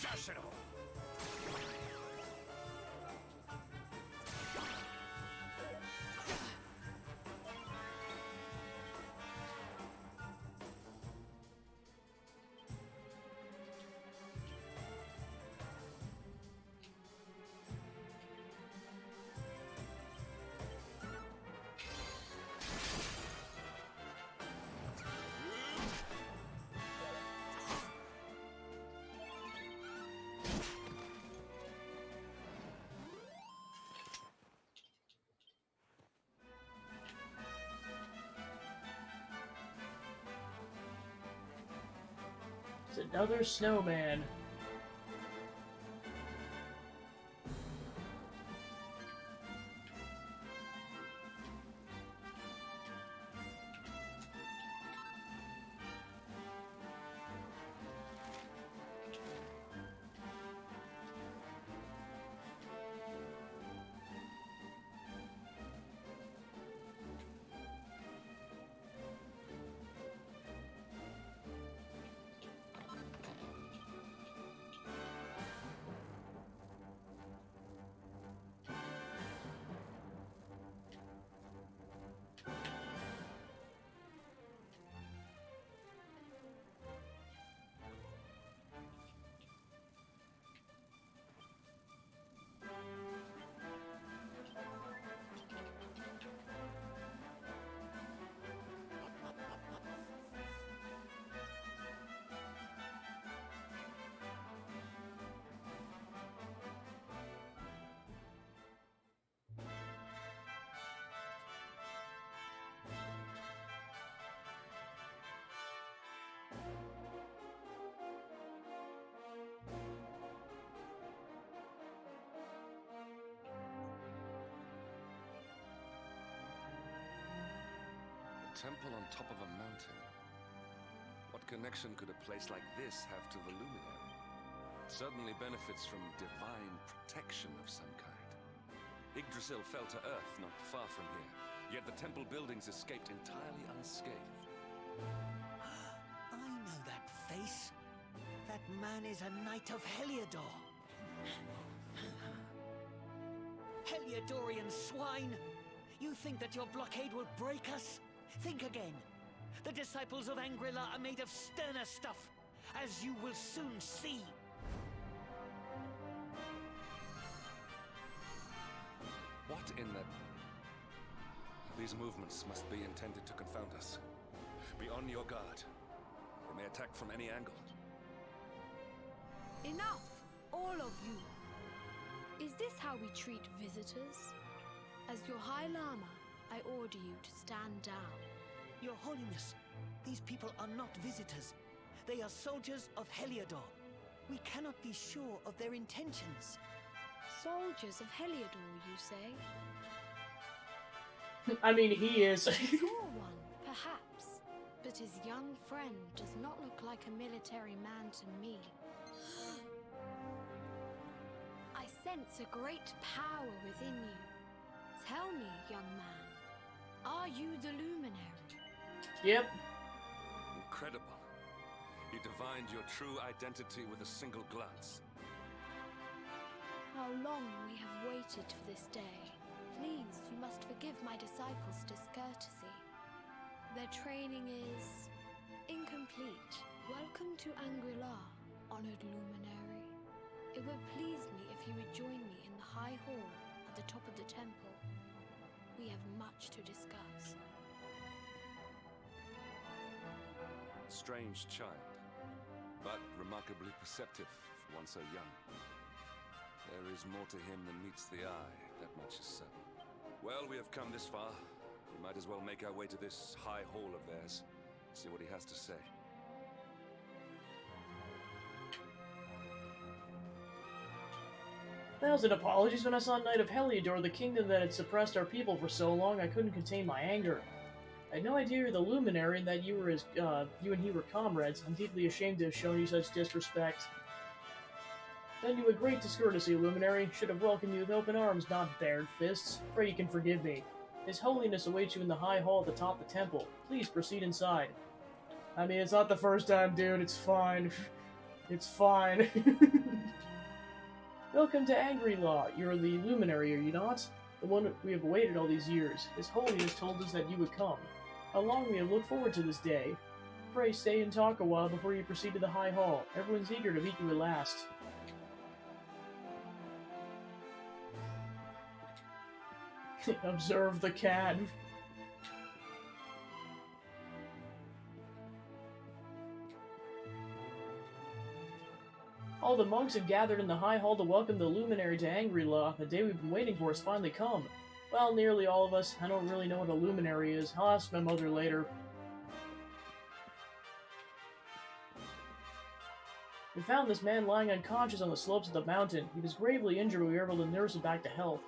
Dash it all! It's another snowman. Temple on top of a mountain. What connection could a place like this have to the Luminary? It certainly benefits from divine protection of some kind. Yggdrasil fell to earth not far from here, yet the temple buildings escaped entirely unscathed. I know that face. That man is a knight of Heliodor. Heliodorian swine! You think that your blockade will break us? Think again. The disciples of Angrila are made of sterner stuff, as you will soon see. What in the... These movements must be intended to confound us. Be on your guard. They may attack from any angle. Enough, all of you. Is this how we treat visitors? As your High Lama, I order you to stand down. Your Holiness, these people are not visitors. They are soldiers of Heliodor. We cannot be sure of their intentions. Soldiers of Heliodor, you say? I mean, he is. A small one, perhaps. But his young friend does not look like a military man to me. I sense a great power within you. Tell me, young man, are you the Luminary? Yep. Incredible. You divined your true identity with a single glance. How long we have waited for this day. Please, you must forgive my disciples' discourtesy. Their training is incomplete. Welcome to Angri-La, honored luminary. It would please me if you would join me in the high hall at the top of the temple. We have much to discuss. Strange child, but remarkably perceptive for one so young. There is more to him than meets the eye, that much is certain. Well, we have come this far. We might as well make our way to this high hall of theirs, see what he has to say. Thousand apologies. When I saw Knight of Heliodor, the kingdom that had suppressed our people for so long, I couldn't contain my anger. I had no idea you were the Luminary and that you and he were comrades. I'm deeply ashamed to have shown you such disrespect. Done you a great discourtesy, Luminary. Should have welcomed you with open arms, not bared fists. Pray you can forgive me. His Holiness awaits you in the high hall at the top of the temple. Please proceed inside. I mean, it's not the first time, dude. It's fine. It's fine. Welcome to Angri-La. You're the Luminary, are you not? The one we have awaited all these years. His Holiness told us that you would come. How long we have looked forward to this day. Pray stay and talk a while before you proceed to the high hall. Everyone's eager to meet you at last. Observe the cat. All the monks have gathered in the high hall to welcome the Luminary to Angri-La. The day we've been waiting for has finally come. Well, nearly all of us. I don't really know what a Luminary is. I'll ask my mother later. We found this man lying unconscious on the slopes of the mountain. He was gravely injured, but we were able to nurse him back to health.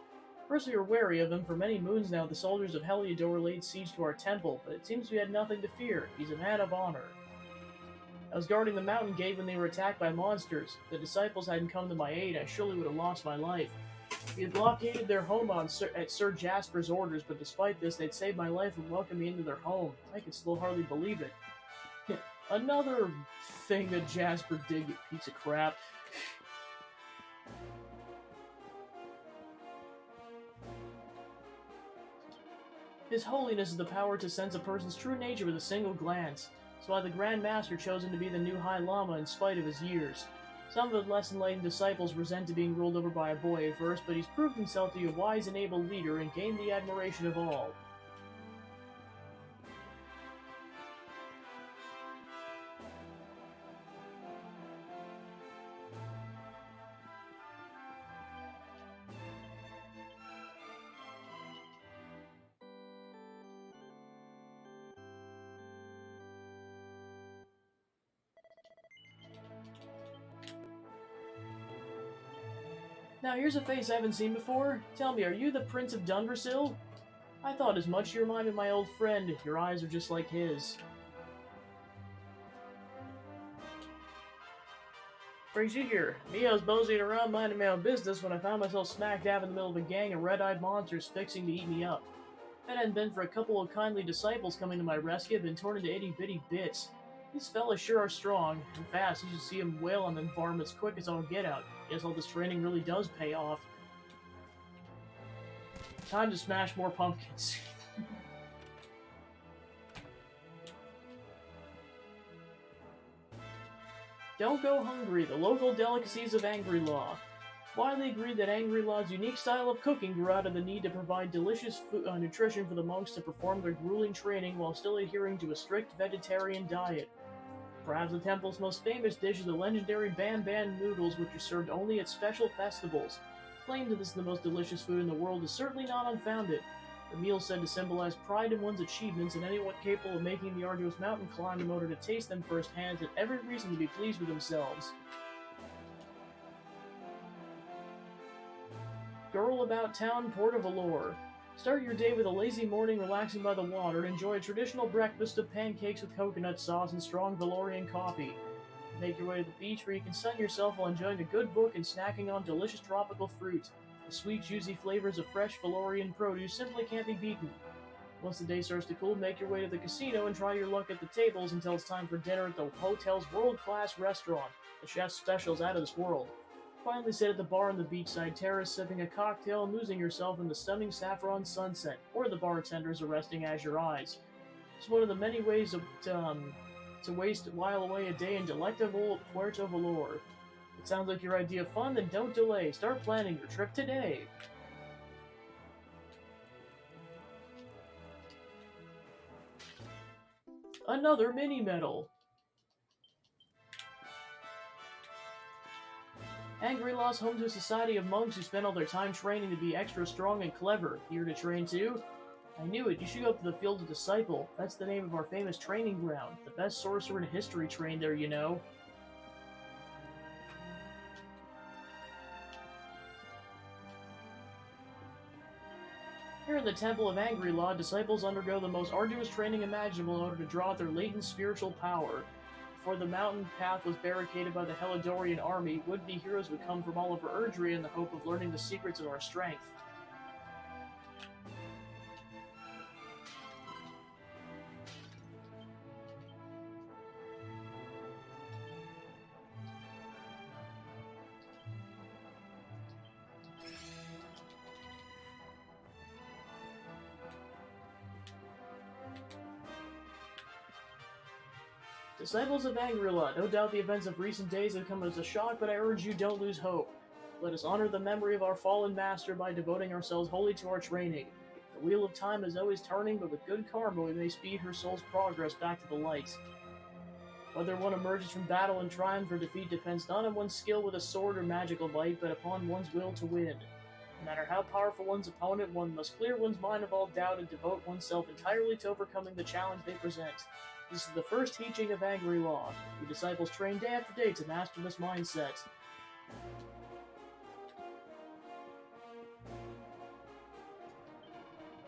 First we were wary of him. For many moons now, the soldiers of Heliodor laid siege to our temple, but it seems we had nothing to fear. He's a man of honor. I was guarding the mountain gate when they were attacked by monsters. If the disciples hadn't come to my aid, I surely would have lost my life. We had blockaded their home at Sir Jasper's orders, but despite this, they'd saved my life and welcomed me into their home. I could still hardly believe it. Another thing that Jasper did, you piece of crap. His Holiness is the power to sense a person's true nature with a single glance. That's why the Grand Master chose him to be the new High Lama in spite of his years. Some of the less enlightened disciples resented being ruled over by a boy at first, but he's proved himself to be a wise and able leader and gained the admiration of all. Now here's a face I haven't seen before. Tell me, are you the Prince of Dunversil? I thought as much. You remind me of my old friend. Your eyes are just like his. Brings you here. Me, I was moseying around minding my own business when I found myself smack dab in the middle of a gang of red-eyed monsters fixing to eat me up. If it hadn't been for a couple of kindly disciples coming to my rescue, I'd been torn into itty-bitty bits. These fellas sure are strong and fast. You should see them wail on them varmints quick as all get out. Guess all this training really does pay off. Time to smash more pumpkins. Don't go hungry. The local delicacies of Angri-La. widely agreed that Angry-La's unique style of cooking grew out of the need to provide delicious nutrition for the monks to perform their grueling training while still adhering to a strict vegetarian diet. Perhaps the temple's most famous dish is the legendary Bam Bam noodles, which are served only at special festivals. Claim that this is the most delicious food in the world is certainly not unfounded. The meal is said to symbolize pride in one's achievements, and anyone capable of making the arduous mountain climb in order to taste them firsthand has every reason to be pleased with themselves. Girl About Town, Port of Allure. Start your day with a lazy morning relaxing by the water and enjoy a traditional breakfast of pancakes with coconut sauce and strong Valorian coffee. Make your way to the beach where you can sun yourself while enjoying a good book and snacking on delicious tropical fruit. The sweet, juicy flavors of fresh Valorian produce simply can't be beaten. Once the day starts to cool, make your way to the casino and try your luck at the tables until it's time for dinner at the hotel's world-class restaurant. The chef's special is out of this world. Finally sit at the bar on the beachside terrace, sipping a cocktail and losing yourself in the stunning saffron sunset, or the bartender's arresting azure eyes. It's one of the many ways to while away a day in delectable Puerto Valor. It sounds like your idea of fun, then don't delay. Start planning your trip today. Another mini-medal. Angry-La's home to a society of monks who spend all their time training to be extra strong and clever. Here to train too? I knew it. You should go up to the Field of Disciple. That's the name of our famous training ground. The best sorcerer in history trained there, you know. Here in the Temple of Angry-La, disciples undergo the most arduous training imaginable in order to draw out their latent spiritual power. Before the mountain path was barricaded by the Helidorian army, would-be heroes would come from all over Erdrea in the hope of learning the secrets of our strength. Disciples of Angry-La, no doubt the events of recent days have come as a shock, but I urge you don't lose hope. Let us honor the memory of our fallen master by devoting ourselves wholly to our training. The wheel of time is always turning, but with good karma we may speed her soul's progress back to the light. Whether one emerges from battle in triumph or defeat depends not on one's skill with a sword or magical might, but upon one's will to win. No matter how powerful one's opponent, one must clear one's mind of all doubt and devote oneself entirely to overcoming the challenge they present. This is the first teaching of Angry-La. The disciples train day after day to master this mindset.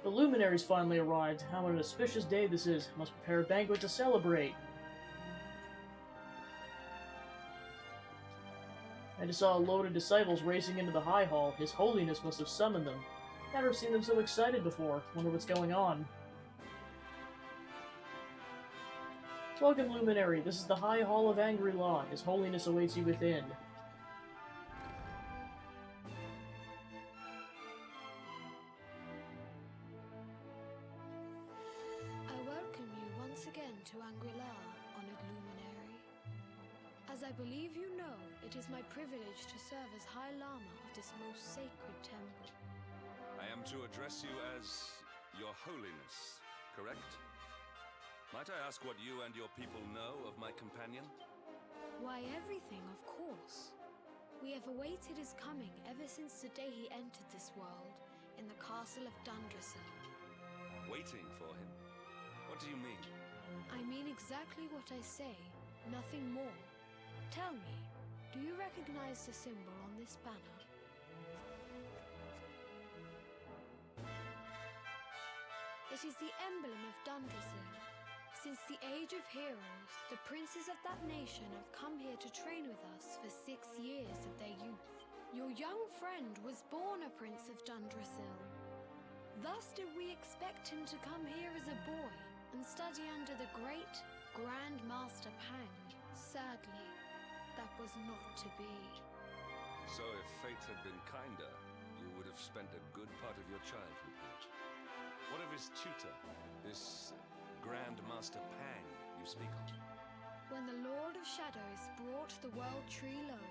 The luminaries finally arrived. How an auspicious day this is. Must prepare a banquet to celebrate. I just saw a load of disciples racing into the High Hall. His Holiness must have summoned them. Never seen them so excited before. Wonder what's going on. Welcome, Luminary. This is the High Hall of Angry-La. His Holiness awaits you within. I welcome you once again to Angry-La, honored Luminary. As I believe you know, it is my privilege to serve as High Lama of this most sacred temple. I am to address you as Your Holiness, correct? Might I ask what you and your people know of my companion? Why, everything, of course. We have awaited his coming ever since the day he entered this world, in the castle of Dundrasil. Waiting for him? What do you mean? I mean exactly what I say, nothing more. Tell me, do you recognize the symbol on this banner? It is the emblem of Dundrasil. Since the age of heroes, the princes of that nation have come here to train with us for 6 years of their youth. Your young friend was born a prince of Dundrasil. Thus did we expect him to come here as a boy and study under the great Grand Master Pang. Sadly, that was not to be. So if fate had been kinder, you would have spent a good part of your childhood here. What of his tutor, this Grand Master Pang you speak of? When the Lord of Shadows brought the World Tree low,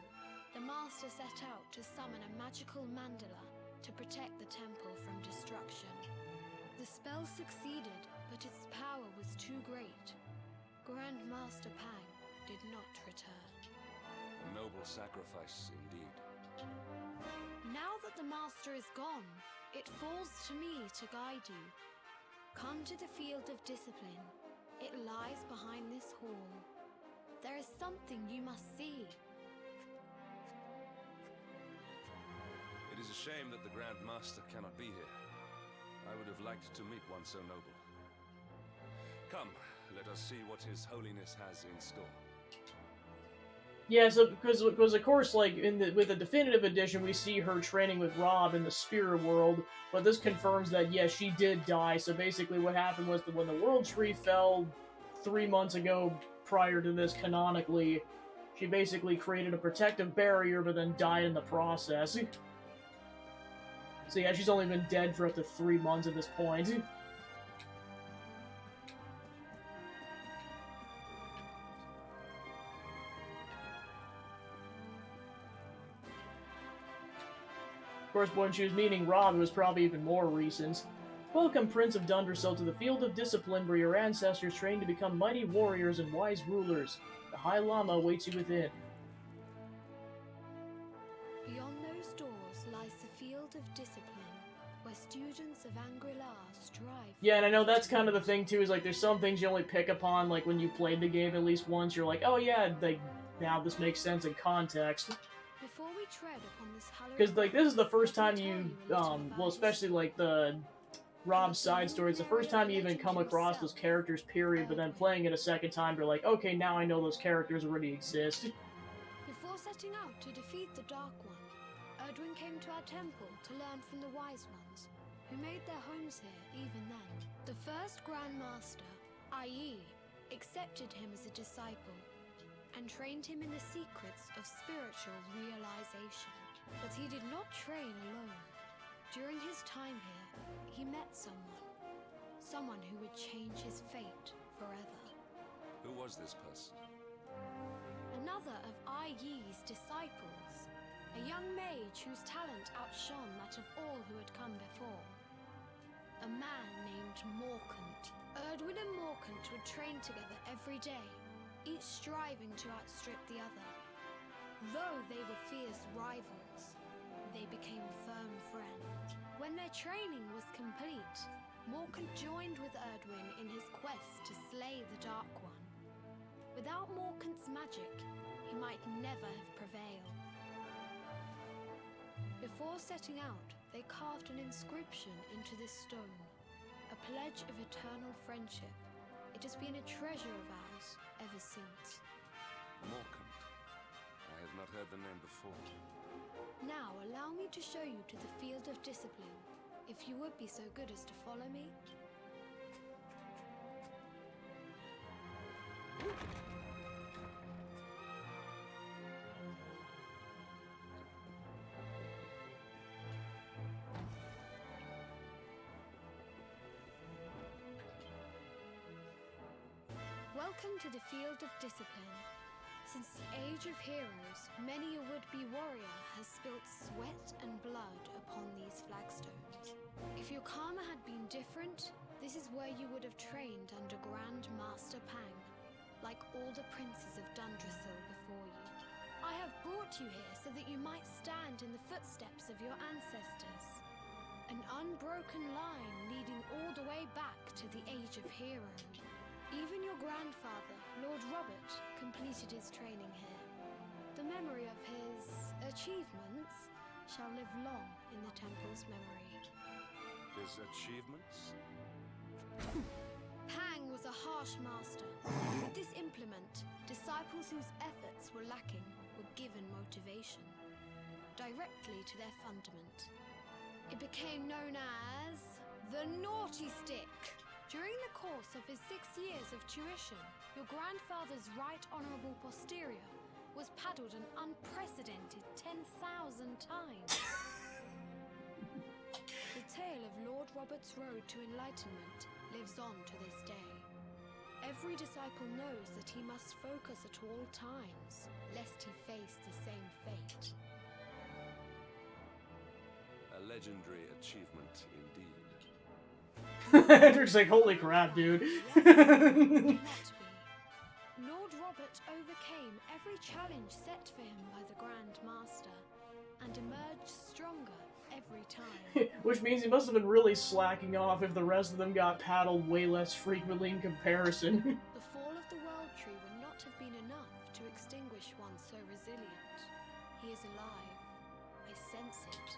the Master set out to summon a magical mandala to protect the temple from destruction. The spell succeeded, but its power was too great. Grand Master Pang did not return. A noble sacrifice, indeed. Now that the Master is gone, it falls to me to guide you. Come to the Field of Discipline. It lies behind this hall. There is something you must see. It is a shame that the Grand Master cannot be here. I would have liked to meet one so noble. Come, let us see what His Holiness has in store. Yeah, so because of course, like with the definitive edition, we see her training with Rob in the spirit world, but this confirms that yes, she did die. So basically, what happened was that when the World Tree fell 3 months ago, prior to this, canonically, she basically created a protective barrier, but then died in the process. So yeah, she's only been dead for up to 3 months at this point. Of course, when she was meeting Rob, it was probably even more recent. Welcome, Prince of Dundrasil, to the Field of Discipline, where your ancestors trained to become mighty warriors and wise rulers. The High Lama awaits you within. Beyond those doors lies the Field of Discipline, where students of Angri-La strive. Yeah, and I know that's kind of the thing too, is like there's some things you only pick upon like when you played the game at least once. You're like, oh yeah, like now this makes sense in context. Before we tread upon this hallowed Because like this is the first time ground, you, let me tell you a little well, advice. especially like the Rob's side story, it's the first time you even come across those characters, period. But then playing it a second time, you're like, okay, now I know those characters already exist. Before setting out to defeat the Dark One, Erdwin came to our temple to learn from the Wise Ones, who made their homes here even then. The first Grand Master, i.e., accepted him as a disciple, and trained him in the secrets of spiritual realization. But he did not train alone. During his time here, he met someone who would change his fate forever. Who was this person? Another of Ai Yi's disciples, a young mage whose talent outshone that of all who had come before. A man named Morkant. Erdwin and Morkant would train together every day, each striving to outstrip the other. Though they were fierce rivals, they became firm friends. When their training was complete, Morkant joined with Erdwin in his quest to slay the Dark One. Without Morkant's magic, he might never have prevailed. Before setting out, they carved an inscription into this stone, a pledge of eternal friendship. It has been a treasure of ours ever since. Morkant. I have not heard the name before. Now, allow me to show you to the Field of Discipline, if you would be so good as to follow me. Welcome to the Field of Discipline. Since the Age of Heroes, many a would-be warrior has spilt sweat and blood upon these flagstones. If your karma had been different, this is where you would have trained under Grand Master Pang, like all the princes of Dundrasil before you. I have brought you here so that you might stand in the footsteps of your ancestors. An unbroken line leading all the way back to the Age of Heroes. Even your grandfather, Lord Robert, completed his training here. The memory of his achievements shall live long in the temple's memory. His achievements? Pang was a harsh master. With this implement, disciples whose efforts were lacking were given motivation, directly to their fundament. It became known as the Naughty Stick. During the course of his 6 years of tuition, your grandfather's right honourable posterior was paddled an unprecedented 10,000 times. The tale of Lord Robert's road to enlightenment lives on to this day. Every disciple knows that he must focus at all times, lest he face the same fate. A legendary achievement indeed. Hendrick's like, holy crap, dude. Not be. Lord Robert overcame every challenge set for him by the Grand Master, and emerged stronger every time. Which means he must have been really slacking off if the rest of them got paddled way less frequently in comparison. The fall of the World Tree would not have been enough to extinguish one so resilient. He is alive. I sense it.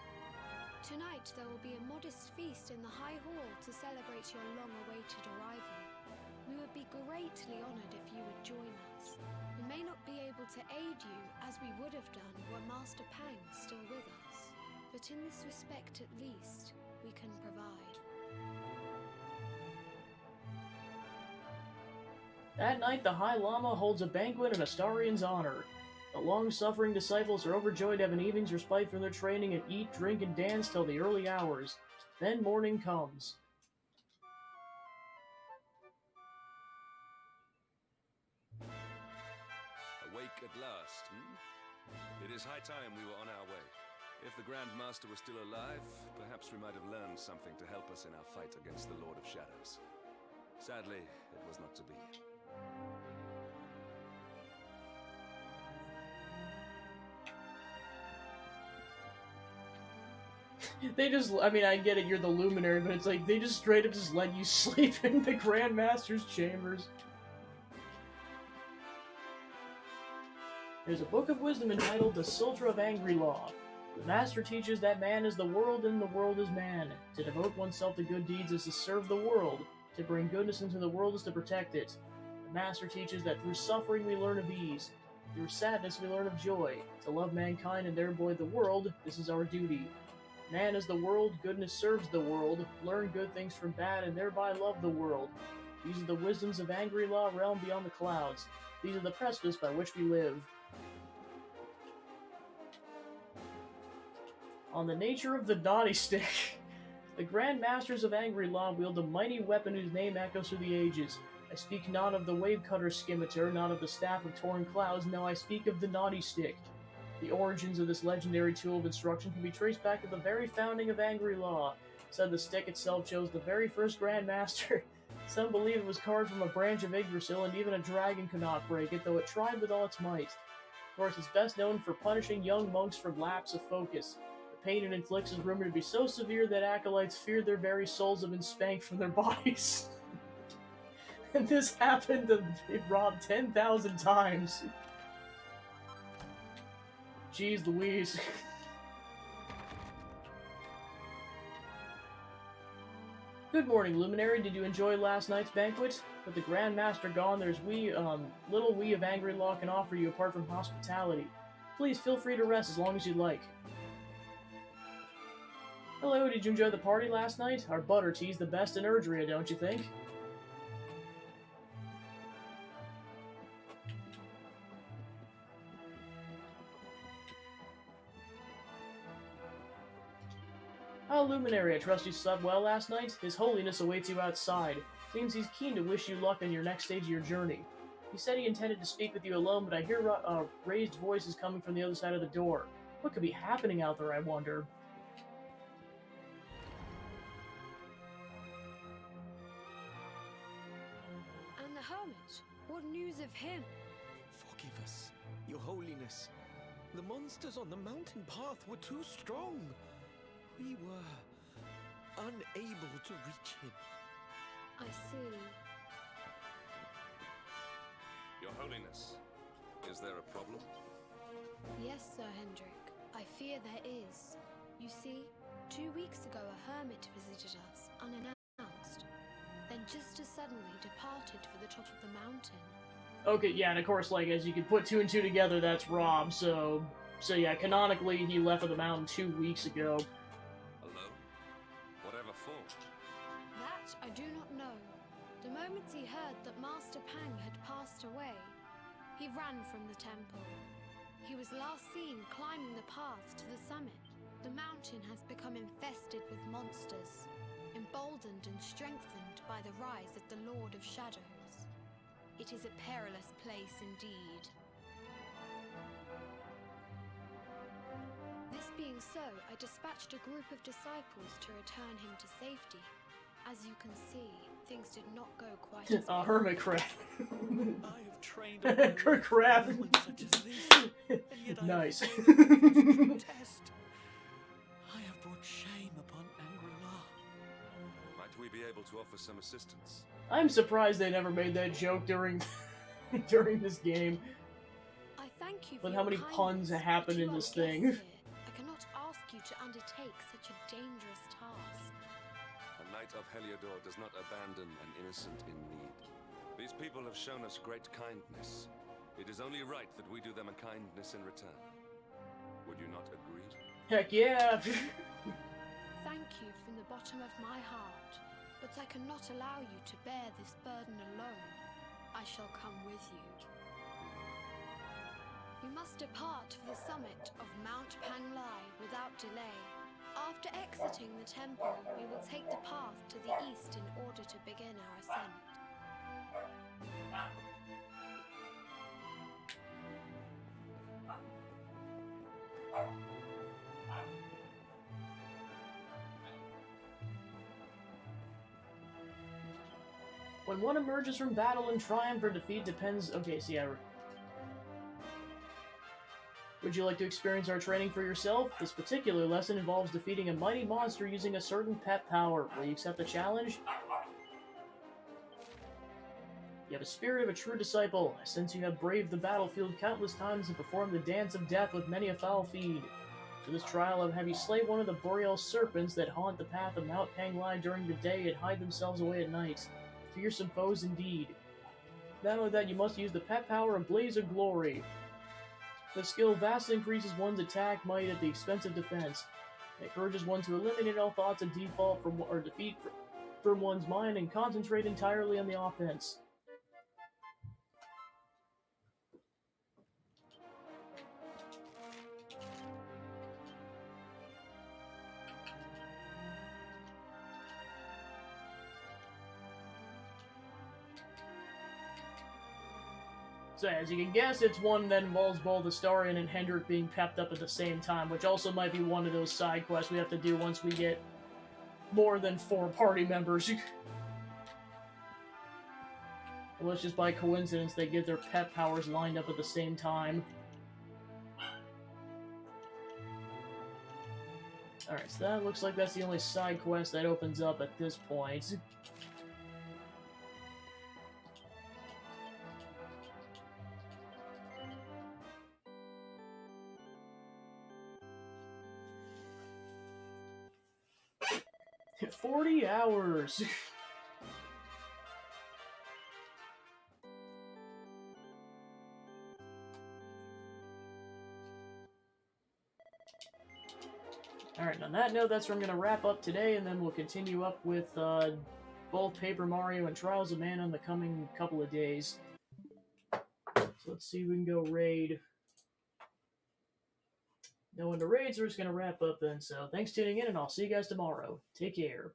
Tonight there will be a modest feast in the High Hall to celebrate your long-awaited arrival. We would be greatly honored if you would join us. We may not be able to aid you as we would have done were Master Pang still with us, but in this respect at least, we can provide. That night, the High Lama holds a banquet in Astarian's honor. The long-suffering disciples are overjoyed to have an evening's respite from their training and eat, drink, and dance till the early hours. Then morning comes. Awake at last, It is high time we were on our way. If the Grand Master was still alive, perhaps we might have learned something to help us in our fight against the Lord of Shadows. Sadly, it was not to be. They just, I mean, I get it, you're the Luminary, but it's like, they just straight up just let you sleep in the Grand Master's chambers. There's a book of wisdom entitled The Sultra of Angry Law. The Master teaches that man is the world and the world is man. To devote oneself to good deeds is to serve the world. To bring goodness into the world is to protect it. The Master teaches that through suffering we learn of ease. Through sadness we learn of joy. To love mankind and thereby the world, this is our duty. Man is the world, goodness serves the world. Learn good things from bad and thereby love the world. These are the wisdoms of Angry Law, realm beyond the clouds. These are the precipice by which we live. On the nature of the Naughty Stick. The Grand Masters of Angry Law wield a mighty weapon whose name echoes through the ages. I speak not of the Wave Cutter Scimitar, not of the Staff of Torn Clouds, no, I speak of the Naughty Stick. The origins of this legendary tool of instruction can be traced back to the very founding of Angry Law. Said the stick itself chose the very first Grand Master. Some believe it was carved from a branch of Yggdrasil, and even a dragon could not break it, though it tried with all its might. Of course, it's best known for punishing young monks for lapse of focus. The pain it inflicts is rumored to be so severe that acolytes feared their very souls have been spanked from their bodies. And this happened to Rob 10,000 times. Jeez Louise. Good morning, Luminary. Did you enjoy last night's banquet? With the Grand Master gone, there's little we of Angry Law can offer you apart from hospitality. Please feel free to rest as long as you'd like. Hello, did you enjoy the party last night? Our butter tea's the best in Erdrea, don't you think? Ah, Luminary, I trust you slept well last night? His Holiness awaits you outside. Seems he's keen to wish you luck on your next stage of your journey. He said he intended to speak with you alone, but I hear raised voices coming from the other side of the door. What could be happening out there, I wonder? And the Hermit? What news of him? Forgive us, Your Holiness. The monsters on the mountain path were too strong. We were unable to reach him. I see. Your Holiness, is there a problem? Yes, Sir Hendrik. I fear there is. You see, 2 weeks ago a hermit visited us, unannounced. Then just as suddenly departed for the top of the mountain. Okay, yeah, and of course, like, as you can put two and two together, that's Rob, so yeah, canonically, he left for the mountain 2 weeks ago. Alone? Whatever for? That I do not know. The moment he heard that Master Pang had passed away, he ran from the temple. He was last seen climbing the path to the summit. The mountain has become infested with monsters, emboldened and strengthened by the rise of the Lord of Shadows. It is a perilous place indeed. This being so, I dispatched a group of disciples to return him to safety. As you can see, things did not go quite as A hermit crab. I have trained all my life for Crab. moments such as this, and yet I Nice. have failed the physical test. I have brought shame upon Angri-La. Might we be able to offer some assistance? I'm surprised they never made that joke during during this game. I thank you for But your how many kindness, puns but happen you in are this guests thing? here. I cannot ask you to undertake such a dangerous task. A knight of Heliodor does not abandon an innocent in need. These people have shown us great kindness. It is only right that we do them a kindness in return. Would you not agree? Heck yeah! Thank you from the bottom of my heart, but I cannot allow you to bear this burden alone. I shall come with you. We must depart for the summit of Mount Panglai without delay. After exiting the temple, we will take the path to the east in order to begin our ascent. When one emerges from battle in triumph or defeat depends... Okay, see, Would you like to experience our training for yourself? This particular lesson involves defeating a mighty monster using a certain pet power. Will you accept the challenge? You have a spirit of a true disciple. Since you have braved the battlefield countless times and performed the dance of death with many a foul feed. For this trial, I would have you slay one of the boreal serpents that haunt the path of Mount Panglai during the day and hide themselves away at night. Fearsome foes indeed. Not only that, you must use the pet power of Blaze of Glory. The skill vastly increases one's attack might at the expense of defense. It encourages one to eliminate all thoughts of default from or defeat from one's mind and concentrate entirely on the offense. So as you can guess, it's one that involves both Astarion and Hendrik being pepped up at the same time, which also might be one of those side quests we have to do once we get more than 4 party members. Unless just by coincidence they get their pet powers lined up at the same time. Alright, so that looks like that's the only side quest that opens up at this point. Hit 40 hours! Alright, on that note, that's where I'm going to wrap up today, and then we'll continue up with both Paper Mario and Trials of Mana in the coming couple of days. So let's see if we can go raid. No one to raid, so we're just going to wrap up then. So thanks for tuning in, and I'll see you guys tomorrow. Take care.